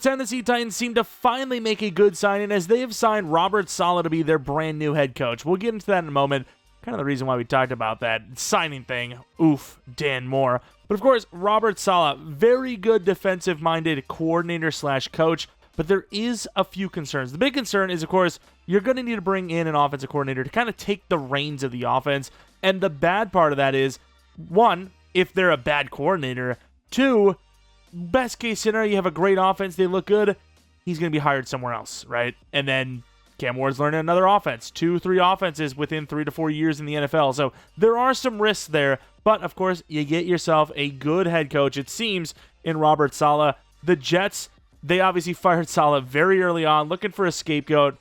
Tennessee Titans seem to finally make a good signing as they have signed Robert Salah to be their brand new head coach. We'll get into that in a moment. Kind of the reason why we talked about that signing thing. Oof, Dan Moore. But of course, Robert Saleh, very good defensive-minded coordinator slash coach, but there is a few concerns. The big concern is, of course, you're going to need to bring in an offensive coordinator to kind of take the reins of the offense. And the bad part of that is, one, if they're a bad coordinator. Two, best case scenario, you have a great offense, they look good, he's going to be hired somewhere else, right? And then Cam Ward's learning another offense, 2-3 offenses within 3 to 4 years in the NFL. So there are some risks there, but of course, you get yourself a good head coach, it seems, in Robert Saleh. The Jets, they obviously fired Saleh very early on, looking for a scapegoat.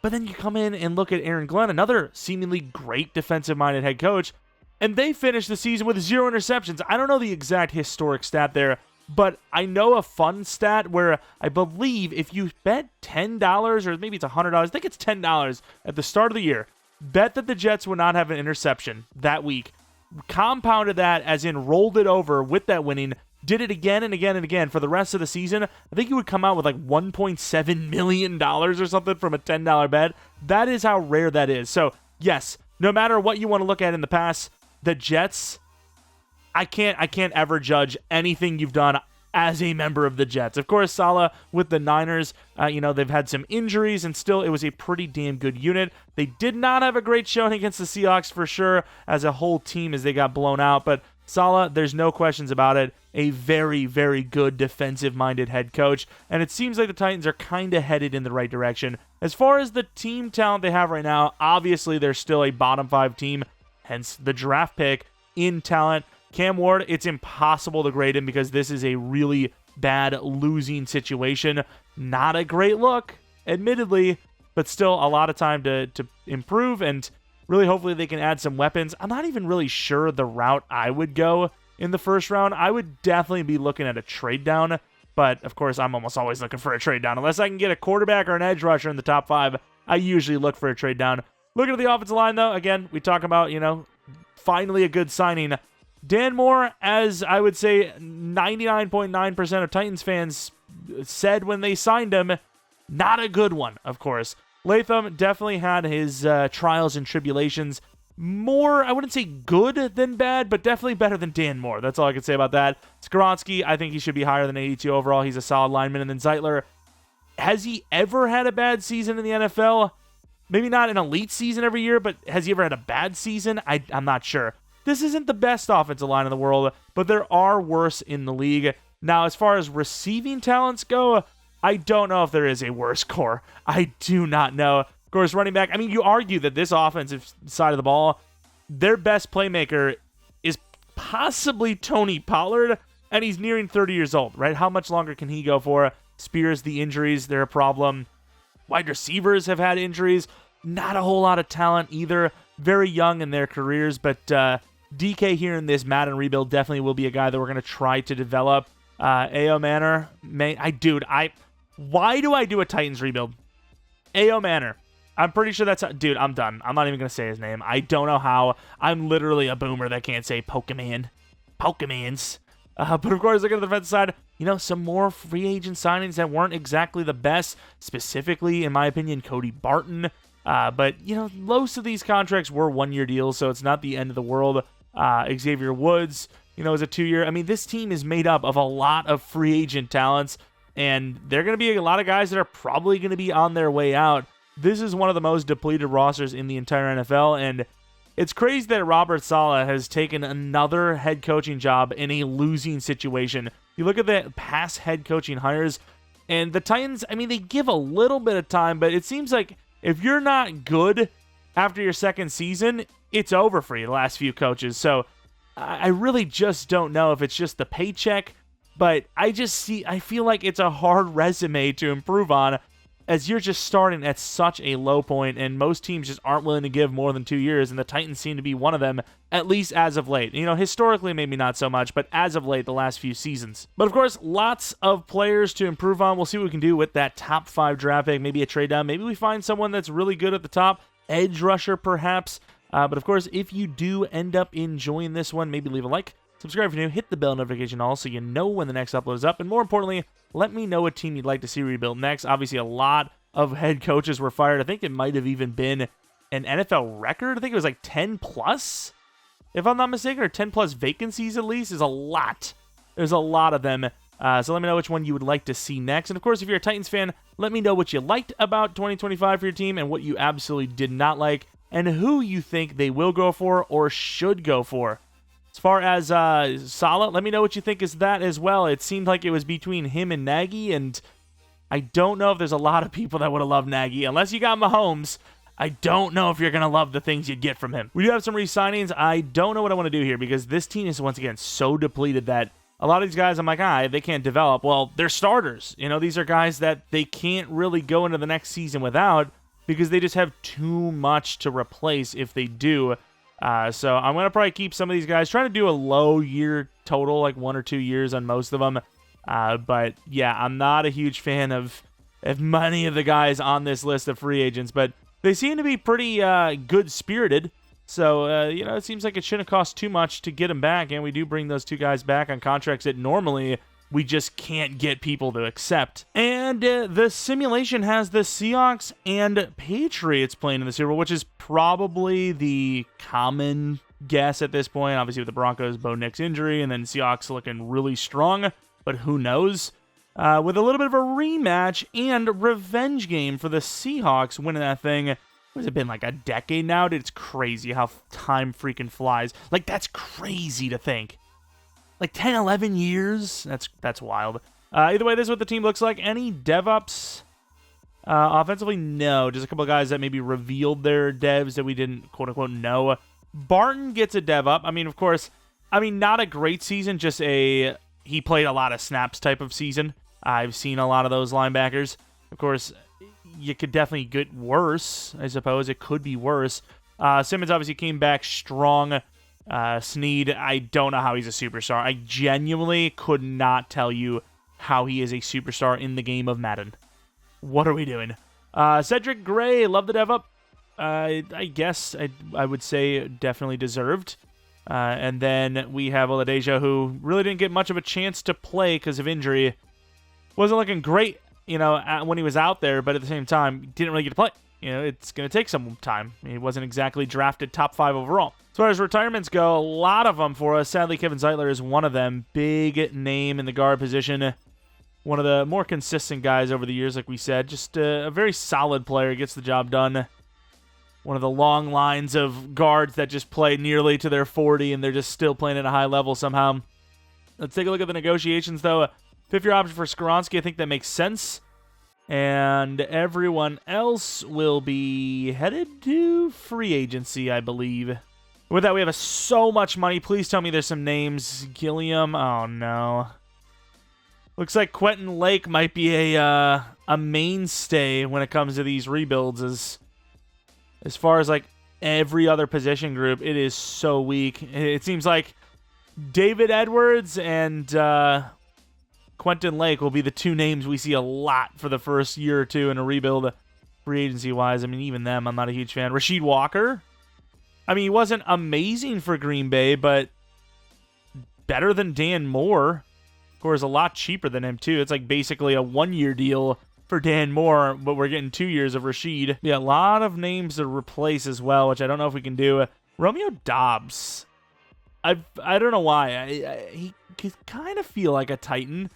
But then you come in and look at Aaron Glenn, another seemingly great defensive-minded head coach, and they finished the season with 0 interceptions. I don't know the exact historic stat there, but I know a fun stat where I believe if you bet $10, or maybe it's $100, I think it's $10 at the start of the year, bet that the Jets would not have an interception that week, compounded that as in rolled it over with that winning, did it again and again and again for the rest of the season, I think you would come out with like $1.7 million or something from a $10 bet. That is how rare that is. So yes, no matter what you want to look at in the past, the Jets, I can't ever judge anything you've done as a member of the Jets. Of course, Saleh with the Niners, they've had some injuries, and still it was a pretty damn good unit. They did not have a great showing against the Seahawks for sure as a whole team as they got blown out, but Saleh, there's no questions about it, a very, very good defensive-minded head coach, and it seems like the Titans are kind of headed in the right direction. As far as the team talent they have right now, obviously they're still a bottom 5 team, hence the draft pick in talent. Cam Ward, it's impossible to grade him because this is a really bad losing situation. Not a great look, admittedly, but still a lot of time to improve, and really hopefully they can add some weapons. I'm not even really sure the route I would go in the first round. I would definitely be looking at a trade down, but of course I'm almost always looking for a trade down. Unless I can get a quarterback or an edge rusher in the top 5, I usually look for a trade down. Looking at the offensive line, though, again, we talk about, finally a good signing. Dan Moore, as I would say 99.9% of Titans fans said when they signed him, not a good one, of course. Latham definitely had his trials and tribulations. More, I wouldn't say good than bad, but definitely better than Dan Moore. That's all I can say about that. Skoronski, I think he should be higher than 82 overall. He's a solid lineman. And then Zeitler, has he ever had a bad season in the NFL? Maybe not an elite season every year, but has he ever had a bad season? I'm not sure. This isn't the best offensive line in the world, but there are worse in the league. Now, as far as receiving talents go, I don't know if there is a worse core. I do not know. Of course, running back, you argue that this offensive side of the ball, their best playmaker is possibly Tony Pollard, and he's nearing 30 years old, right? How much longer can he go for? Spears, the injuries, they're a problem. Wide receivers have had injuries. Not a whole lot of talent either. Very young in their careers, but DK here in this Madden rebuild definitely will be a guy that we're going to try to develop. A.O. Manor, why do I do a Titans rebuild? A.O. Manor. I'm pretty sure that's... Dude, I'm done. I'm not even going to say his name. I don't know how. I'm literally a boomer that can't say Pokemon. Pokemons. But of course, look at the defensive side. Some more free agent signings that weren't exactly the best. Specifically, in my opinion, Cody Barton. But, most of these contracts were one-year deals, so it's not the end of the world. Xavier Woods, is a 2-year. This team is made up of a lot of free agent talents, and there are going to be a lot of guys that are probably going to be on their way out. This is one of the most depleted rosters in the entire NFL, and it's crazy that Robert Saleh has taken another head coaching job in a losing situation. You look at the past head coaching hires, and the Titans, they give a little bit of time, but it seems like if you're not good after your second season, it's over for you, the last few coaches. So I really just don't know if it's just the paycheck, but I feel like it's a hard resume to improve on as you're just starting at such a low point, and most teams just aren't willing to give more than 2 years, and the Titans seem to be one of them, at least as of late. Historically, maybe not so much, but as of late, the last few seasons. But of course, lots of players to improve on. We'll see what we can do with that top 5 draft pick, maybe a trade down. Maybe we find someone that's really good at the top, edge rusher perhaps. But of course, if you do end up enjoying this one, maybe leave a like, Subscribe if you're new, hit the bell notification all so you know when the next upload is up, and more importantly, let me know what team you'd like to see rebuilt next. Obviously, a lot of head coaches were fired. I think it might have even been an NFL record. I think it was like 10 plus, if I'm not mistaken, or 10 plus vacancies at least is a lot. There's a lot of them. So let me know which one you would like to see next. And of course, if you're a Titans fan, let me know what you liked about 2025 for your team and what you absolutely did not like, and who you think they will go for or should go for. As far as Salah, let me know what you think is that as well. It seemed like it was between him and Nagy, and I don't know if there's a lot of people that would have loved Nagy. Unless you got Mahomes, I don't know if you're going to love the things you'd get from him. We do have some re-signings. I don't know what I want to do here because this team is, once again, so depleted that a lot of these guys, I'm like, they can't develop. Well, they're starters. You know, these are guys that they can't really go into the next season without because they just have too much to replace if they do. So I'm going to probably keep some of these guys, trying to do a low year total, like 1 or 2 years on most of them. But yeah, I'm not a huge fan of many of the guys on this list of free agents, but they seem to be pretty good-spirited. So, you know, it seems like it shouldn't cost too much to get them back, and we do bring those 2 guys back on contracts that normally we just can't get people to accept. And the simulation has the Seahawks and Patriots playing in the Super Bowl, which is probably the common guess at this point. Obviously, with the Broncos, Bo Nix injury, and then Seahawks looking really strong, but who knows? With a little bit of a rematch and revenge game for the Seahawks winning that thing. What has it been, like a decade now? Dude, it's crazy how time freaking flies. Like, that's crazy to think. Like 10, 11 years? That's wild. Either way, this is what the team looks like. Any dev-ups? Offensively, no. Just a couple of guys that maybe revealed their devs that we didn't, quote-unquote, know. Barton gets a dev-up. I mean, of course, not a great season, just he played a lot of snaps type of season. I've seen a lot of those linebackers. Of course, you could definitely get worse, I suppose. It could be worse. Simmons obviously came back strong. Snead, I don't know how he's a superstar. I genuinely could not tell you how he is a superstar in the game of Madden. What are we doing? Cedric Gray, love the dev up. I guess I would say definitely deserved. And then we have Oladeja, who really didn't get much of a chance to play because of injury. Wasn't looking great, you know, when he was out there, but at the same time, didn't really get to play. You know, it's going to take some time. He wasn't exactly drafted top 5 overall. As far as retirements go, a lot of them for us. Sadly, Kevin Zeitler is one of them. Big name in the guard position. One of the more consistent guys over the years, like we said. Just a very solid player. Gets the job done. One of the long lines of guards that just play nearly to their 40, and they're just still playing at a high level somehow. Let's take a look at the negotiations, though. 5th-year option for Skoronski. I think that makes sense. And everyone else will be headed to free agency, I believe. With that, we have so much money. Please tell me there's some names. Gilliam. Oh, no. Looks like Quentin Lake might be a mainstay when it comes to these rebuilds. As far as, like, every other position group, it is so weak. It seems like David Edwards and Quentin Lake will be the 2 names we see a lot for the first year or 2 in a rebuild free agency-wise. I mean, even them, I'm not a huge fan. Rasheed Walker. I mean, he wasn't amazing for Green Bay, but better than Dan Moore. Of course, a lot cheaper than him, too. It's like basically a 1-year deal for Dan Moore, but we're getting 2 years of Rasheed. Yeah, a lot of names to replace as well, which I don't know if we can do. Romeo Dobbs. I don't know why. He could kind of feel like a Titan.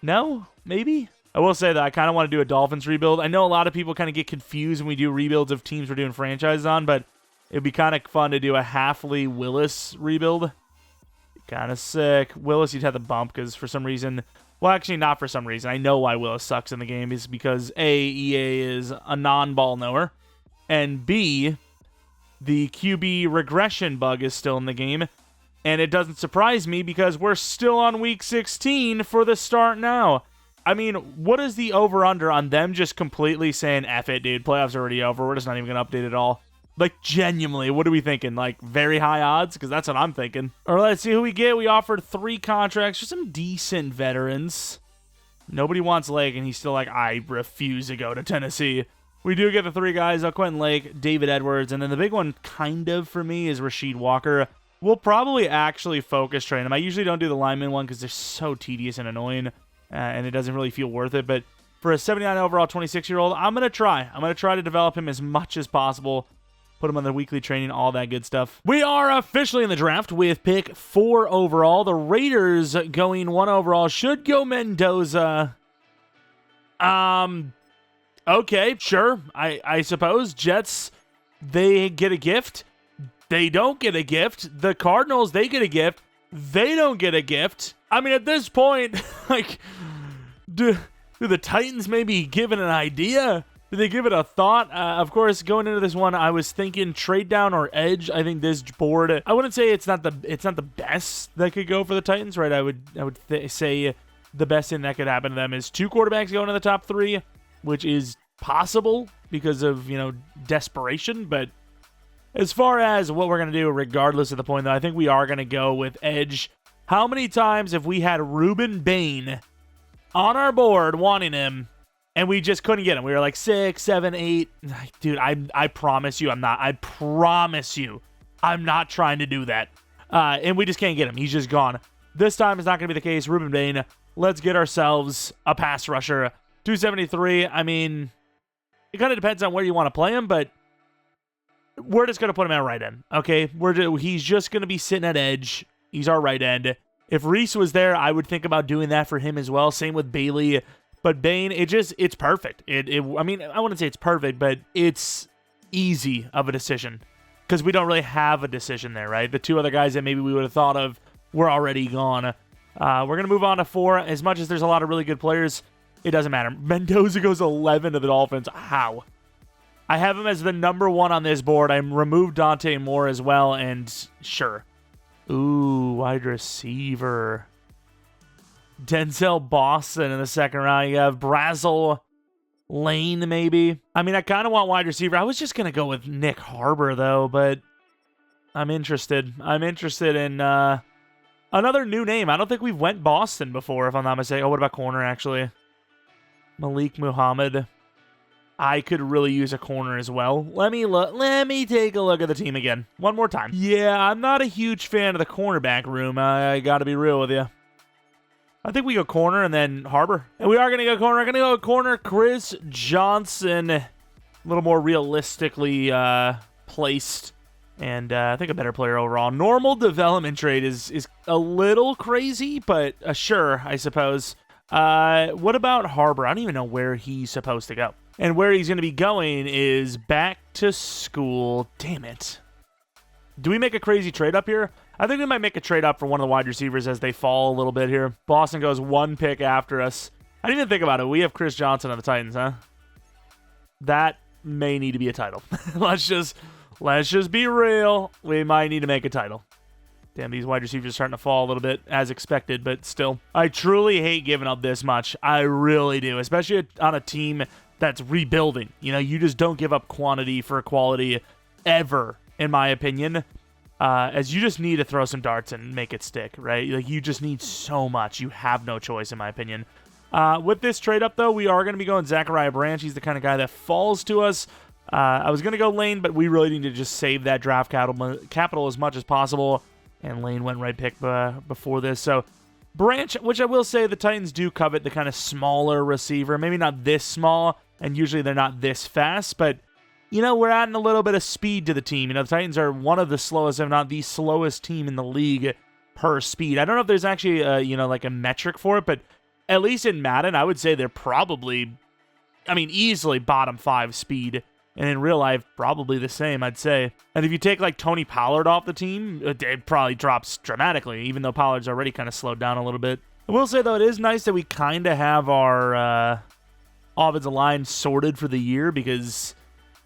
No? Maybe? I will say that I kind of want to do a Dolphins rebuild. I know a lot of people kind of get confused when we do rebuilds of teams we're doing franchises on, but it'd be kind of fun to do a Halfley Willis rebuild. Kind of sick. Willis, you'd have the bump because for some reason... Well, actually, not for some reason. I know why Willis sucks in the game is because A, EA is a non-ball knower, and B, the QB regression bug is still in the game, and it doesn't surprise me because we're still on Week 16 for the start now. I mean, what is the over-under on them just completely saying, F it, dude, playoffs are already over, we're just not even going to update it all? Like, genuinely, what are we thinking? Like, very high odds? Because that's what I'm thinking. All right, let's see who we get. We offered 3 contracts for some decent veterans. Nobody wants Lake, and he's still like, I refuse to go to Tennessee. We do get the 3 guys, Quentin Lake, David Edwards, and then the big one, kind of, for me, is Rasheed Walker. We'll probably actually focus train him. I usually don't do the lineman one because they're so tedious and annoying, and it doesn't really feel worth it. But for a 79 overall 26-year-old, I'm going to try. I'm going to try to develop him as much as possible. Put him on the weekly training, all that good stuff. We are officially in the draft with pick 4 overall. The Raiders going 1 overall. Should go Mendoza. Okay, sure. I suppose. Jets, they get a gift. They don't get a gift. The Cardinals, they get a gift. They don't get a gift. I mean, at this point, like, do the Titans maybe give it an idea? Did they give it a thought? Of course, going into this one, I was thinking trade down or edge. I think this board, I wouldn't say it's not the best that could go for the Titans, right? I would say the best thing that could happen to them is 2 quarterbacks going in the top 3, which is possible because of, desperation. But as far as what we're going to do, regardless of the point, though, I think we are going to go with edge. How many times have we had Ruben Bain on our board wanting him, and we just couldn't get him? We were like 6, 7, 8. Dude, I promise you I'm not. I promise you I'm not trying to do that. And we just can't get him. He's just gone. This time it's not going to be the case. Ruben Bain, let's get ourselves a pass rusher. 273. I mean, it kind of depends on where you want to play him, but we're just going to put him at right end. Okay? He's just going to be sitting at edge. He's our right end. If Reese was there, I would think about doing that for him as well. Same with Bailey. But Bain, it's perfect. I mean, I wouldn't say it's perfect, but it's easy of a decision because we don't really have a decision there, right? The 2 other guys that maybe we would have thought of were already gone. We're going to move on to 4. As much as there's a lot of really good players, it doesn't matter. Mendoza goes 11 to the Dolphins. How? I have him as the number 1 on this board. I removed Dante Moore as well, and sure. Ooh, wide receiver. Denzel Boston in the 2nd round. You have Brazel Lane, maybe. I mean, I kind of want wide receiver. I was just going to go with Nick Harbor, though, but I'm interested. I'm interested in another new name. I don't think we've went Boston before, if I'm not mistaken. Oh, what about corner, actually? Malik Muhammad. I could really use a corner as well. Let me take a look at the team again. One more time. Yeah, I'm not a huge fan of the cornerback room. I got to be real with you. I think we go corner and then Harbor. And we are going to go corner. We're going to go corner Chris Johnson. A little more realistically placed. And I think a better player overall. Normal development trade is a little crazy, but sure, I suppose. What about Harbor? I don't even know where he's supposed to go. And where he's going to be going is back to school. Damn it. Do we make a crazy trade up here? I think we might make a trade up for one of the wide receivers as they fall a little bit here. Boston goes 1 pick after us. I didn't even think about it. We have Chris Johnson on the Titans, huh? That may need to be a title. Let's just be real. We might need to make a title. Damn, these wide receivers are starting to fall a little bit, as expected, but still. I truly hate giving up this much. I really do, especially on a team that's rebuilding. You just don't give up quantity for quality ever, in my opinion. As you just need to throw some darts and make it stick, right? Like, you just need so much. You have no choice, in my opinion. With this trade up, though, we are going to be going Zachariah Branch. He's the kind of guy that falls to us. I was going to go Lane, but we really need to just save that draft capital as much as possible. And Lane went right pick before this. So Branch, which I will say the Titans do covet the kind of smaller receiver. Maybe not this small, and usually they're not this fast, but we're adding a little bit of speed to the team. The Titans are one of the slowest, if not the slowest team in the league per speed. I don't know if there's actually like a metric for it, but at least in Madden, I would say they're probably, easily bottom 5 speed. And in real life, probably the same, I'd say. And if you take, like, Tony Pollard off the team, it probably drops dramatically, even though Pollard's already kind of slowed down a little bit. I will say, though, it is nice that we kind of have our offensive line sorted for the year, because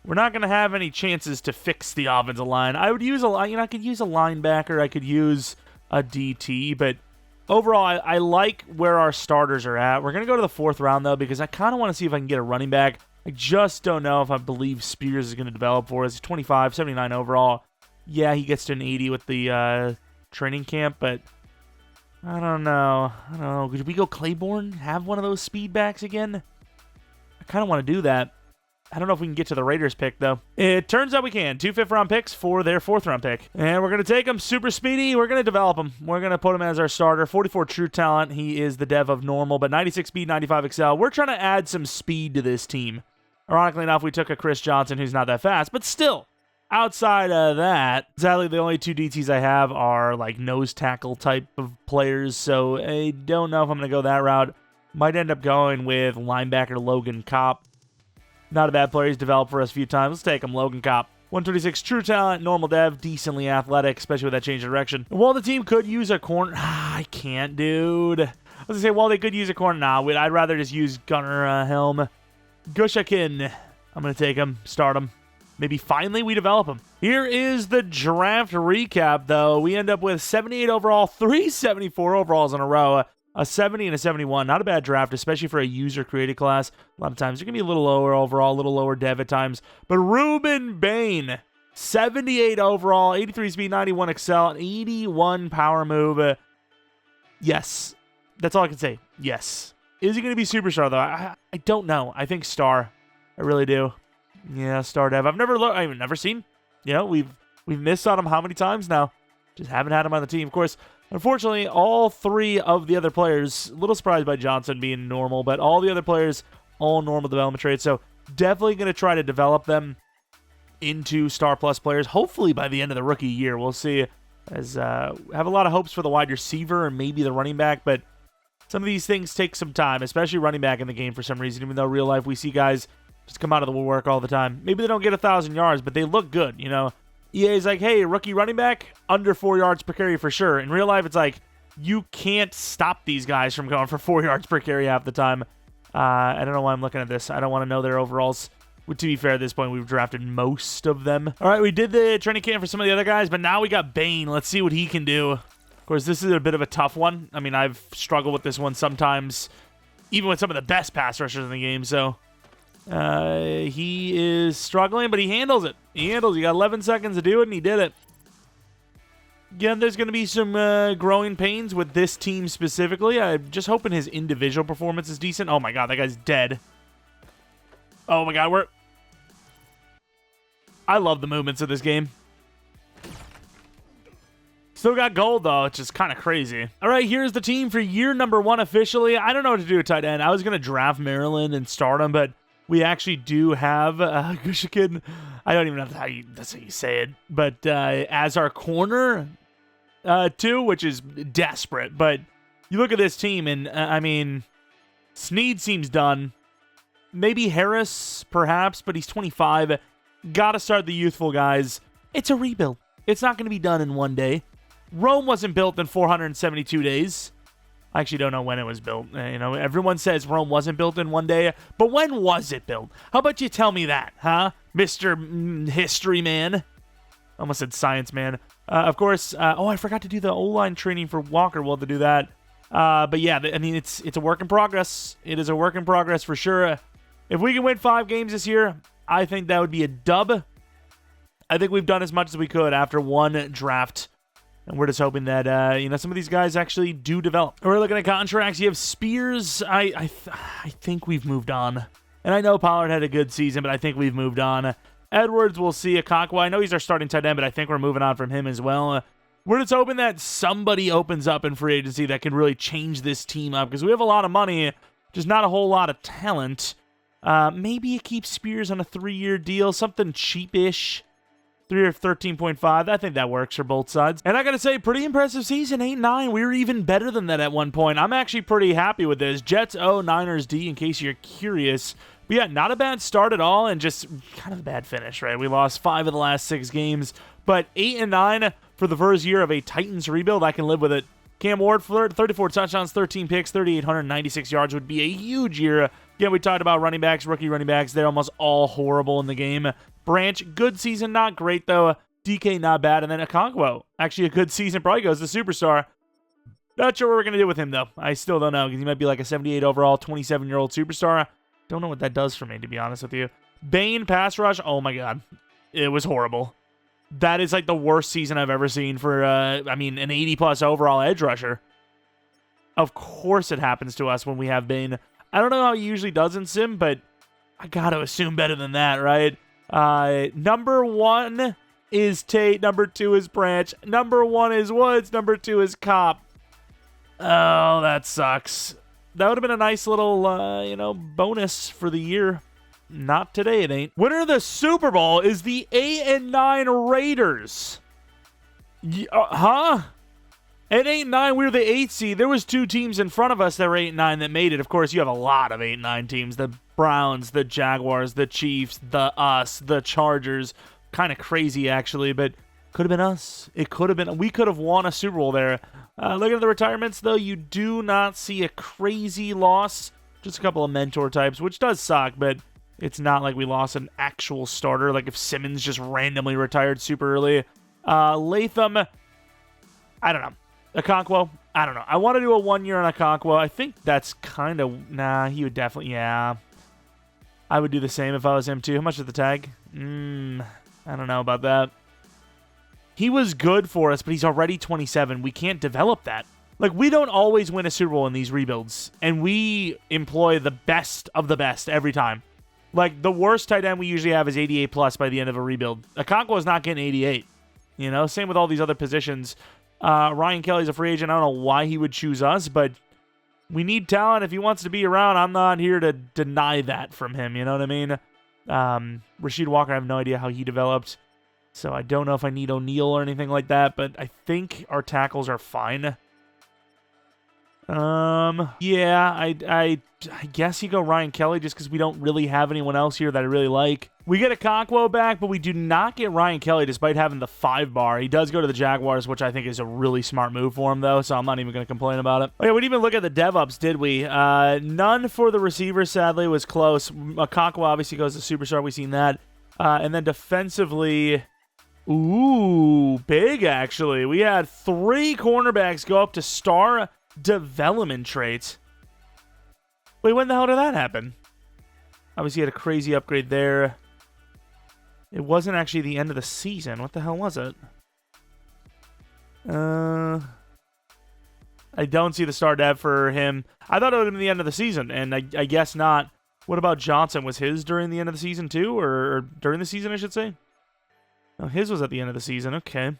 we're not going to have any chances to fix the offensive line. I would use I could use a linebacker, I could use a DT, but overall, I like where our starters are at. We're going to go to the 4th round, though, because I kind of want to see if I can get a running back. I just don't know if I believe Spears is going to develop for us. He's 25, 79 overall. Yeah, he gets to an 80 with the training camp, but I don't know. Could we go Claiborne? Have one of those speed backs again? I kind of want to do that. I don't know if we can get to the Raiders pick, though. It turns out we can. 2 5th-round picks for their 4th-round pick. And we're going to take him. Super speedy. We're going to develop him. We're going to put him as our starter. 44 true talent. He is the dev of normal, but 96 speed, 95 excel. We're trying to add some speed to this team. Ironically enough, we took a Chris Johnson who's not that fast, but still, outside of that, sadly, the only 2 DTs I have are like nose tackle type of players, so I don't know if I'm going to go that route. Might end up going with linebacker Logan Kopp. Not a bad player. He's developed for us a few times. Let's take him, Logan Kopp. 126 true talent, normal dev, decently athletic, especially with that change of direction. While the team could use a corner, I can't, dude. I was going to say, while they could use a corner, I'd rather just use Gunnar Helm. Gushakin. I'm going to take him, start him. Maybe finally we develop him. Here is the draft recap, though. We end up with 78 overall, 374 overalls in a row. A 70 and a 71. Not a bad draft, especially for a user-created class. A lot of times, you're going to be a little lower overall, a little lower dev at times. But Ruben Bain, 78 overall, 83 speed, 91 excel, 81 power move. Yes. That's all I can say. Yes. Is he going to be superstar, though? I don't know. I think star. I really do. Yeah, star dev. I've never seen. You know, we've missed on him how many times now? Just haven't had him on the team. Of course, unfortunately, all 3 of the other players, a little surprised by Johnson being normal, but all the other players, all normal development traits. So definitely going to try to develop them into Star Plus players. Hopefully by the end of the rookie year, we'll see. As have a lot of hopes for the wide receiver and maybe the running back, but some of these things take some time, especially running back in the game for some reason, even though real life we see guys just come out of the woodwork all the time. Maybe they don't get 1,000 yards, but they look good, you know. EA's like, hey, rookie running back, under 4 yards per carry for sure. In real life, it's like, you can't stop these guys from going for 4 yards per carry half the time. I don't know why I'm looking at this. I don't want to know their overalls. To be fair, at this point, we've drafted most of them. All right, we did the training camp for some of the other guys, but now we got Bane. Let's see what he can do. Of course, this is a bit of a tough one. I mean, I've struggled with this one sometimes, even with some of the best pass rushers in the game, so... he is struggling, but he handles it. He got 11 seconds to do it, and he did it. Again, there's going to be some growing pains with this team specifically. I'm just hoping his individual performance is decent. Oh my god, that guy's dead. Oh my god, I love the movements of this game. Still got gold, though. It's just kind of crazy. All right, here's the team for year number 1 officially. I don't know what to do with tight end. I was going to draft Maryland and start him, but... we actually do have Gushakin. I don't even know that's how you say it. But as our corner, too, which is desperate. But you look at this team, and I mean, Snead seems done. Maybe Harris, perhaps, but he's 25. Got to start the youthful guys. It's a rebuild. It's not going to be done in one day. Rome wasn't built in 472 days. I actually don't know when it was built. You know, everyone says Rome wasn't built in one day, but when was it built? How about you tell me that, huh, Mr. History Man? Almost said Science Man. Of course, I forgot to do the O-line training for Walker. We'll have to do that. But yeah, I mean, it's a work in progress. It is a work in progress for sure. If we can win 5 games this year, I think that would be a dub. I think we've done as much as we could after 1 draft. And we're just hoping that, some of these guys actually do develop. We're looking at contracts. You have Spears. I think we've moved on. And I know Pollard had a good season, but I think we've moved on. Edwards, we'll see. Okonkwo, I know he's our starting tight end, but I think we're moving on from him as well. We're just hoping that somebody opens up in free agency that can really change this team up, because we have a lot of money, just not a whole lot of talent. Maybe you keep Spears on a 3-year deal, something cheapish. 3 or 13.5. I think that works for both sides. And I gotta say, pretty impressive season. 8-9. We were even better than that at one point. I'm actually pretty happy with this. Jets O, Niners D, in case you're curious. But yeah, not a bad start at all, and just kind of a bad finish, right? We lost 5 of the last 6 games. But 8-9 for the first year of a Titans rebuild, I can live with it. Cam Ward, 34 touchdowns, 13 picks, 3,896 yards would be a huge year. Again, we talked about running backs, rookie running backs. They're almost all horrible in the game. Branch, good season, not great, though. DK, not bad. And then Okonkwo, actually a good season, probably goes to superstar. Not sure what we're going to do with him, though. I still don't know, because he might be like a 78 overall, 27-year-old superstar. Don't know what that does for me, to be honest with you. Bane, pass rush, oh my god. It was horrible. That is like the worst season I've ever seen for, an 80-plus overall edge rusher. Of course it happens to us when we have Bane. I don't know how he usually does in Sim, but I got to assume better than that, right? Number 1 is Tate. Number 2 is Branch. Number 1 is Woods. Number 2 is Kopp. Oh, that sucks. That would have been a nice little, bonus for the year. Not today, it ain't. Winner of the Super Bowl is the 8-9 Raiders. Huh? At 8-9, we were the 8th seed. There was 2 teams in front of us that were 8-9 that made it. Of course, you have a lot of 8-9 teams. The Browns, the Jaguars, the Chiefs, us, the Chargers. Kind of crazy, actually, but could have been us. It could have been. We could have won a Super Bowl there. Looking at the retirements, though, you do not see a crazy loss. Just a couple of mentor types, which does suck, but it's not like we lost an actual starter, like if Simmons just randomly retired super early. Latham, I don't know. Okonkwo, I don't know. I want to do a 1 year on Okonkwo. I think that's kind of... Nah, he would definitely... Yeah. I would do the same if I was him too. How much is the tag? I don't know about that. He was good for us, but he's already 27. We can't develop that. Like, we don't always win a Super Bowl in these rebuilds, and we employ the best of the best every time. Like, the worst tight end we usually have is 88 plus by the end of a rebuild. Okonkwo is not getting 88. You know, same with all these other positions. Ryan Kelly's a free agent. I don't know why he would choose us, but we need talent. If he wants to be around, I'm not here to deny that from him. You know what I mean? Rasheed Walker, I have no idea how he developed, so I don't know if I need O'Neal or anything like that, but I think our tackles are fine. Yeah, I guess you go Ryan Kelly just because we don't really have anyone else here that I really like. We get Okonkwo back, but we do not get Ryan Kelly despite having the 5 bar. He does go to the Jaguars, which I think is a really smart move for him, though, so I'm not even going to complain about it. Okay, we didn't even look at the dev-ups, did we? None for the receivers, sadly. It was close. Okonkwo obviously goes to superstar. We've seen that. And then defensively... Ooh, big, actually. We had 3 cornerbacks go up to star development traits. Wait, when the hell did that happen? Obviously, had a crazy upgrade there. It wasn't actually the end of the season. What the hell was it? I don't see the star dev for him. I thought it would have been the end of the season, and I guess not. What about Johnson? Was his during the end of the season too? Or during the season, I should say? No, his was at the end of the season. Okay.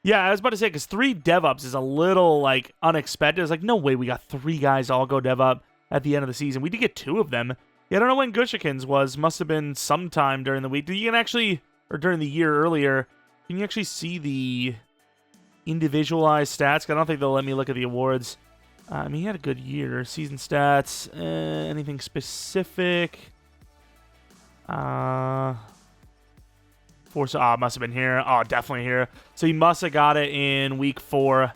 Yeah, I was about to say, because 3 dev-ups is a little, like, unexpected. It's like, no way we got 3 guys all go dev-up at the end of the season. We did get 2 of them. Yeah, I don't know when Gushikins was. Must have been sometime during the week. You can actually, or during the year earlier, can you actually see the individualized stats? I don't think they'll let me look at the awards. I mean, he had a good year. Season stats, anything specific? Must have been here. Oh, definitely here. So he must have got it in week 4.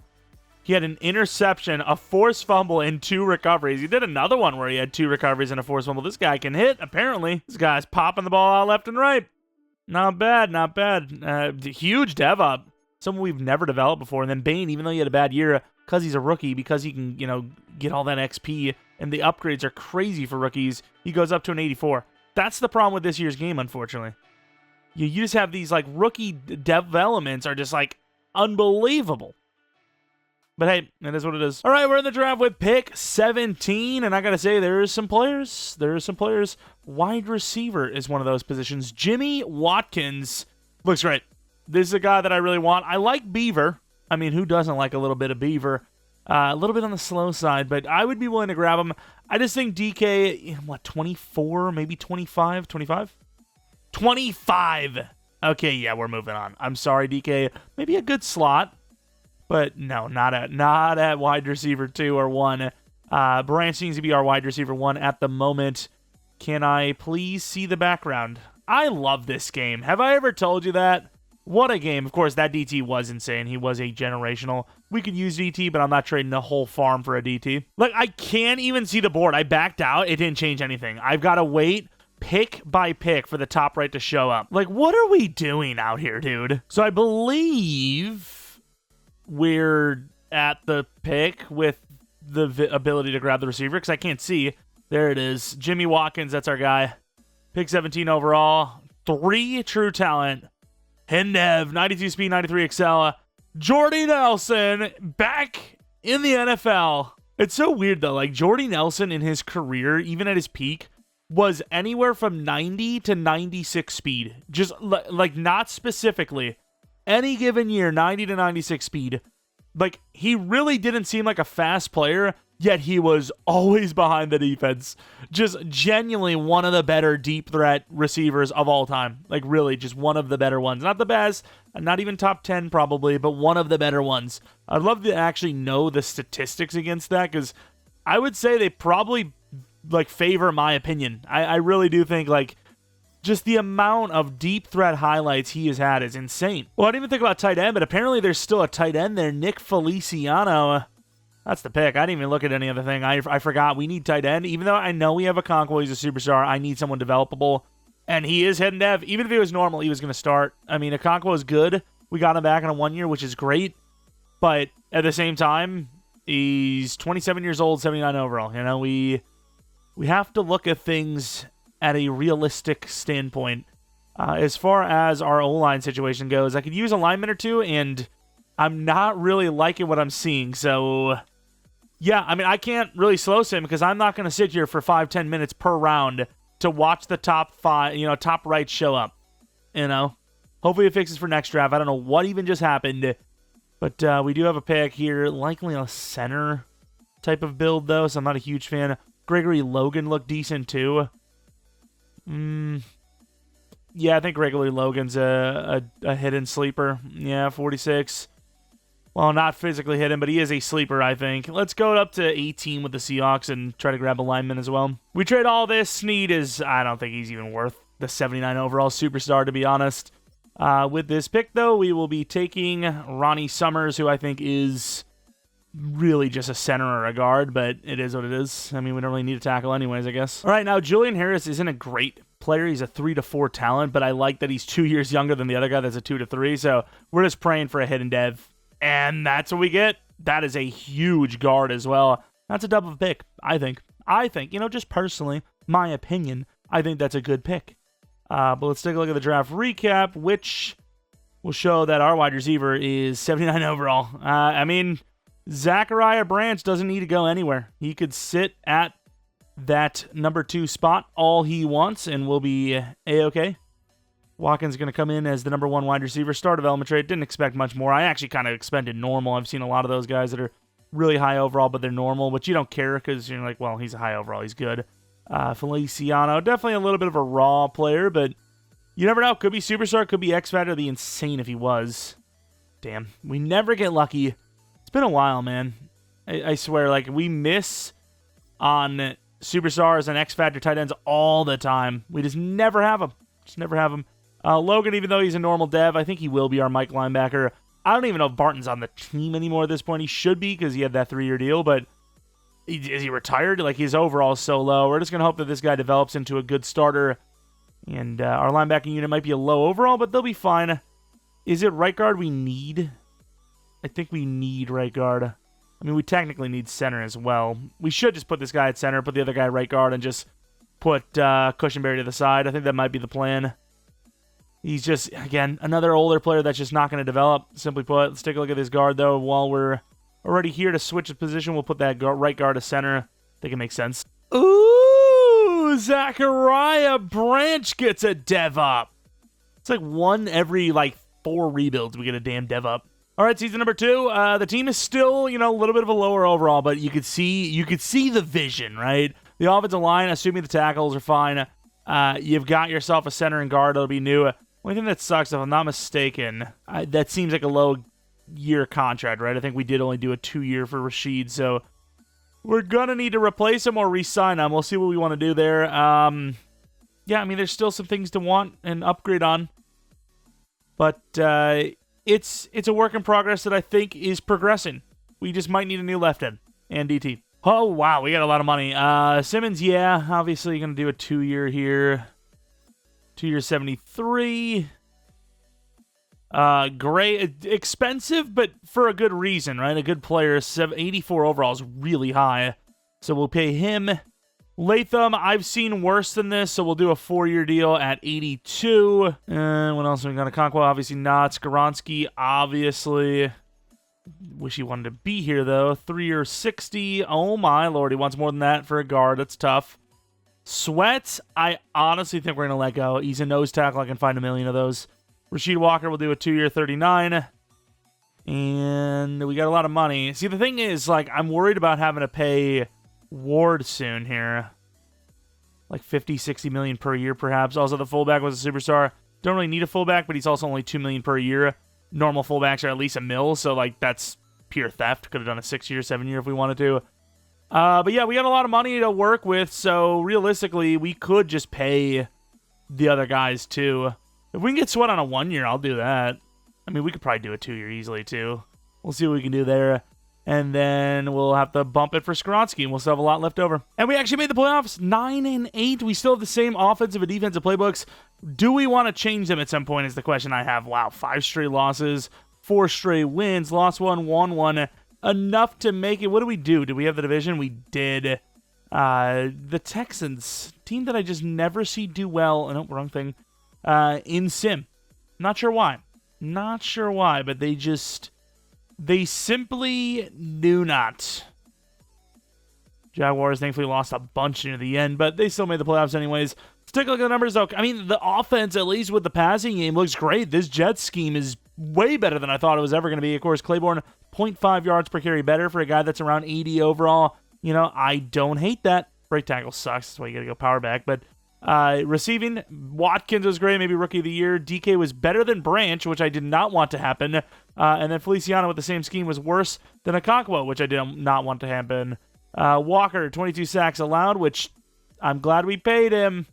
He had an interception, a forced fumble, and 2 recoveries. He did another one where he had 2 recoveries and a forced fumble. This guy can hit, apparently. This guy's popping the ball out left and right. Not bad, not bad. Huge dev up. Someone we've never developed before. And then Bane, even though he had a bad year, because he's a rookie, because he can, get all that XP, and the upgrades are crazy for rookies, he goes up to an 84. That's the problem with this year's game, unfortunately. You just have these, like, rookie developments are just, like, unbelievable. But hey, it is what it is. All right, we're in the draft with pick 17, and I got to say, there are some players. Wide receiver is one of those positions. Jimmy Watkins looks great. This is a guy that I really want. I like Beaver. I mean, who doesn't like a little bit of Beaver? A little bit on the slow side, but I would be willing to grab him. I just think DK, 24, maybe 25? 25? 25! Okay, yeah, we're moving on. I'm sorry, DK. Maybe a good slot. But no, not at wide receiver 2 or 1. Branch seems to be our wide receiver 1 at the moment. Can I please see the background? I love this game. Have I ever told you that? What a game. Of course, that DT was insane. He was a generational. We could use DT, but I'm not trading a whole farm for a DT. Look, I can't even see the board. I backed out. It didn't change anything. I've got to wait pick by pick for the top right to show up. Like, what are we doing out here, dude? So I believe we're at the pick with the ability to grab the receiver because I can't see. There it is. Jimmy Watkins, that's our guy. Pick 17 overall. 3 true talent. Hendev, 92 speed, 93 excel. Jordy Nelson back in the NFL. It's so weird, though. Like, Jordy Nelson in his career, even at his peak, was anywhere from 90 to 96 speed. Just like not specifically. Any given year, 90 to 96 speed. Like, he really didn't seem like a fast player, yet he was always behind the defense. Just genuinely one of the better deep threat receivers of all time. Like, really, just one of the better ones. Not the best, not even top 10 probably, but one of the better ones. I'd love to actually know the statistics against that, because I would say they probably, like, favor my opinion. I really do think, like, just the amount of deep threat highlights he has had is insane. Well, I didn't even think about tight end, but apparently there's still a tight end there. Nick Feliciano. That's the pick. I didn't even look at any other thing. I forgot. We need tight end. Even though I know we have a Okonkwo, he's a superstar, I need someone developable. And he is hidden dev. Even if he was normal, he was going to start. I mean, Okonkwo is good. We got him back in a 1 year, which is great. But at the same time, he's 27 years old, 79 overall. You know, we have to look at things at a realistic standpoint. As far as our O-line situation goes, I could use a lineman or two, and I'm not really liking what I'm seeing. So, yeah, I mean, I can't really slow sim because I'm not going to sit here for 5-10 minutes per round to watch the top right show up. You know, hopefully it fixes for next draft. I don't know what even just happened, but we do have a pick here, likely a center type of build though, so I'm not a huge fan. Gregory Logan looked decent too. Yeah, I think Gregory Logan's a hidden sleeper. Yeah, 46. Well, not physically hidden, but he is a sleeper, I think. Let's go up to 18 with the Seahawks and try to grab a lineman as well. We trade all this. Snead I don't think he's even worth the 79 overall superstar, to be honest. With this pick, though, we will be taking Ronnie Summers, who I think is really just a center or a guard, but it is what it is. I mean, we don't really need a tackle anyways, I guess. All right, now Julian Harris isn't a great player. He's a 3 to 4 talent, but I like that he's 2 years younger than the other guy that's a 2 to 3, so we're just praying for a hidden dev. And that's what we get. That is a huge guard as well. That's a double pick, I think. You know, just personally, my opinion, I think that's a good pick. But let's take a look at the draft recap, which will show that our wide receiver is 79 overall. I mean, Zachariah Branch doesn't need to go anywhere. He could sit at that number 2 spot all he wants, and we'll be A-okay. Watkins is going to come in as the number 1 wide receiver. Star development trait. Didn't expect much more. I actually kind of expected normal. I've seen a lot of those guys that are really high overall, but they're normal, but you don't care because you're like, well, he's a high overall. He's good. Feliciano, definitely a little bit of a raw player, but you never know. Could be superstar, could be X Factor. It'd be insane if he was. Damn. We never get lucky. It's been a while, man. I swear, like, we miss on superstars and X Factor tight ends all the time. We just never have them. Logan, even though he's a normal dev, I think he will be our Mike linebacker. I don't even know if Barton's on the team anymore at this point. He should be because he had that 3-year deal, but is he retired? Like, his overall is so low. We're just going to hope that this guy develops into a good starter. And our linebacking unit might be a low overall, but they'll be fine. Is it right guard we need? I think we need right guard. I mean, we technically need center as well. We should just put this guy at center, put the other guy at right guard, and just put Cushenberry to the side. I think that might be the plan. He's just, again, another older player that's just not going to develop, simply put. Let's take a look at this guard, though. While we're already here to switch the position, we'll put that right guard to center. I think it makes sense. Ooh, Zachariah Branch gets a dev up. It's like one every, 4 rebuilds we get a damn dev up. All right, season number 2. The team is still, a little bit of a lower overall, but you could see the vision, right? The offensive line, assuming the tackles are fine, you've got yourself a center and guard that'll be new. Only thing that sucks, if I'm not mistaken, that seems like a low-year contract, right? I think we did only do a 2-year for Rashid, so we're going to need to replace him or re-sign him. We'll see what we want to do there. Yeah, I mean, there's still some things to want and upgrade on, but it's a work in progress that I think is progressing. We just might need a new left end and DT. Oh, wow, we got a lot of money. Simmons, yeah, obviously you're going to do a 2-year here. 2-year 73. Gray, expensive, but for a good reason, right? A good player. 84 overall is really high. So we'll pay him. Latham, I've seen worse than this, so we'll do a 4-year deal at 82. And what else have we got? Okonkwo, obviously not. Skaronski, obviously. Wish he wanted to be here, though. 3-year 60. Oh, my lord. He wants more than that for a guard. That's tough. Sweat, I honestly think we're going to let go. He's a nose tackle. I can find a million of those. Rasheed Walker will do a 2-year 39. And we got a lot of money. See, the thing is, like, I'm worried about having to pay Ward soon here. Like 50, 60 million per year, perhaps. Also, the fullback was a superstar. Don't really need a fullback, but he's also only 2 million per year. Normal fullbacks are at least $1 million, so, like, that's pure theft. Could have done a 6-year, 7-year if we wanted to. But yeah, we got a lot of money to work with, so realistically, we could just pay the other guys too. If we can get Sweat on a 1-year, I'll do that. I mean, we could probably do a 2-year easily too. We'll see what we can do there. And then we'll have to bump it for Skoronski, and we'll still have a lot left over. And we actually made the playoffs, 9-8. We still have the same offensive and defensive playbooks. Do we want to change them at some point is the question I have. Wow, 5 straight losses, 4 straight wins, lost 1, won 1. Enough to make it. What do we do? Did we have the division? We did. The Texans, team that I just never see do well. No, wrong thing. In Sim. Not sure why. Not sure why, but they simply do not. Jaguars thankfully lost a bunch near the end, but they still made the playoffs anyways. Let's take a look at the numbers, though. I mean, the offense, at least with the passing game, looks great. This Jets scheme is way better than I thought it was ever going to be. Of course, Claiborne, 0.5 yards per carry better for a guy that's around 80 overall. You know, I don't hate that. Break tackle sucks. That's why you got to go power back. But receiving, Watkins was great, maybe Rookie of the Year. DK was better than Branch, which I did not want to happen. And then Feliciano with the same scheme was worse than Akakwa, which I did not want to happen. Walker, 22 sacks allowed, which I'm glad we paid him.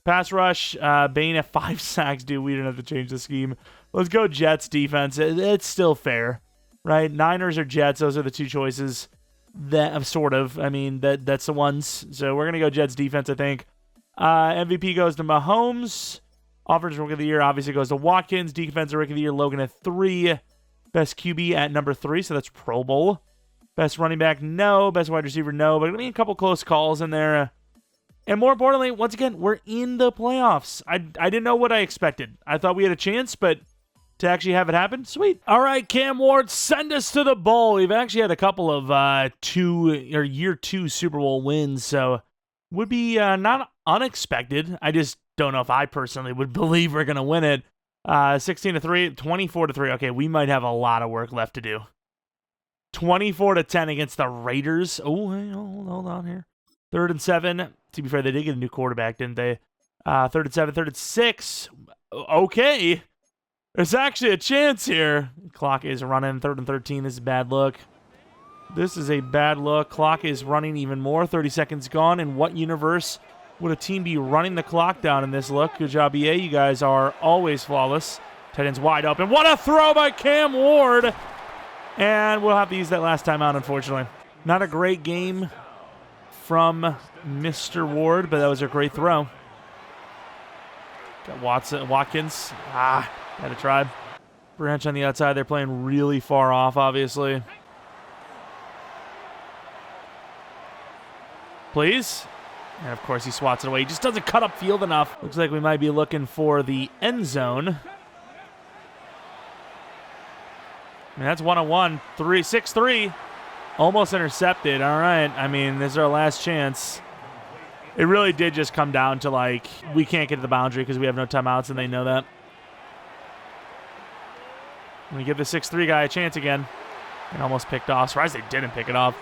Pass rush, Bain at 5 sacks. Dude, we didn't have to change the scheme. Let's go Jets defense. It's still fair, right? Niners or Jets, those are the two choices. That sort of. I mean, that's the ones. So we're going to go Jets defense, I think. MVP goes to Mahomes. Offensive Rookie of the Year obviously goes to Watkins. Defensive Rookie of the Year, Logan at 3. Best QB at number 3, so that's Pro Bowl. Best running back, no. Best wide receiver, no. But I mean, a couple close calls in there. And more importantly, once again, we're in the playoffs. I didn't know what I expected. I thought we had a chance, but to actually have it happen, sweet. All right, Cam Ward, send us to the bowl. We've actually had a couple of year 2 Super Bowl wins, so would be not unexpected. I just don't know if I personally would believe we're going to win it. 16-3, 24-3. Okay, we might have a lot of work left to do. 24-10 against the Raiders. Oh, hey, hold on here. 3rd and 7. To be fair, they did get a new quarterback, didn't they? 3rd and 7, 3rd and 6. Okay. There's actually a chance here. Clock is running. 3rd and 13. This is a bad look. This is a bad look. Clock is running even more. 30 seconds gone. In what universe would a team be running the clock down in this look? Good job, EA. You guys are always flawless. Tight end's wide open. What a throw by Cam Ward. And we'll have to use that last time out, unfortunately. Not a great game from Mr. Ward, but that was a great throw. Got Watkins. Had to try. Branch on the outside. They're playing really far off, obviously. Please. And, of course, he swats it away. He just doesn't cut up field enough. Looks like we might be looking for the end zone. I mean, that's 1-on-1. 6-3. Almost intercepted. All right. I mean, this is our last chance. It really did just come down to, like, we can't get to the boundary because we have no timeouts, and they know that. We give the 6'3 guy a chance again. And almost picked off. Surprised they didn't pick it off.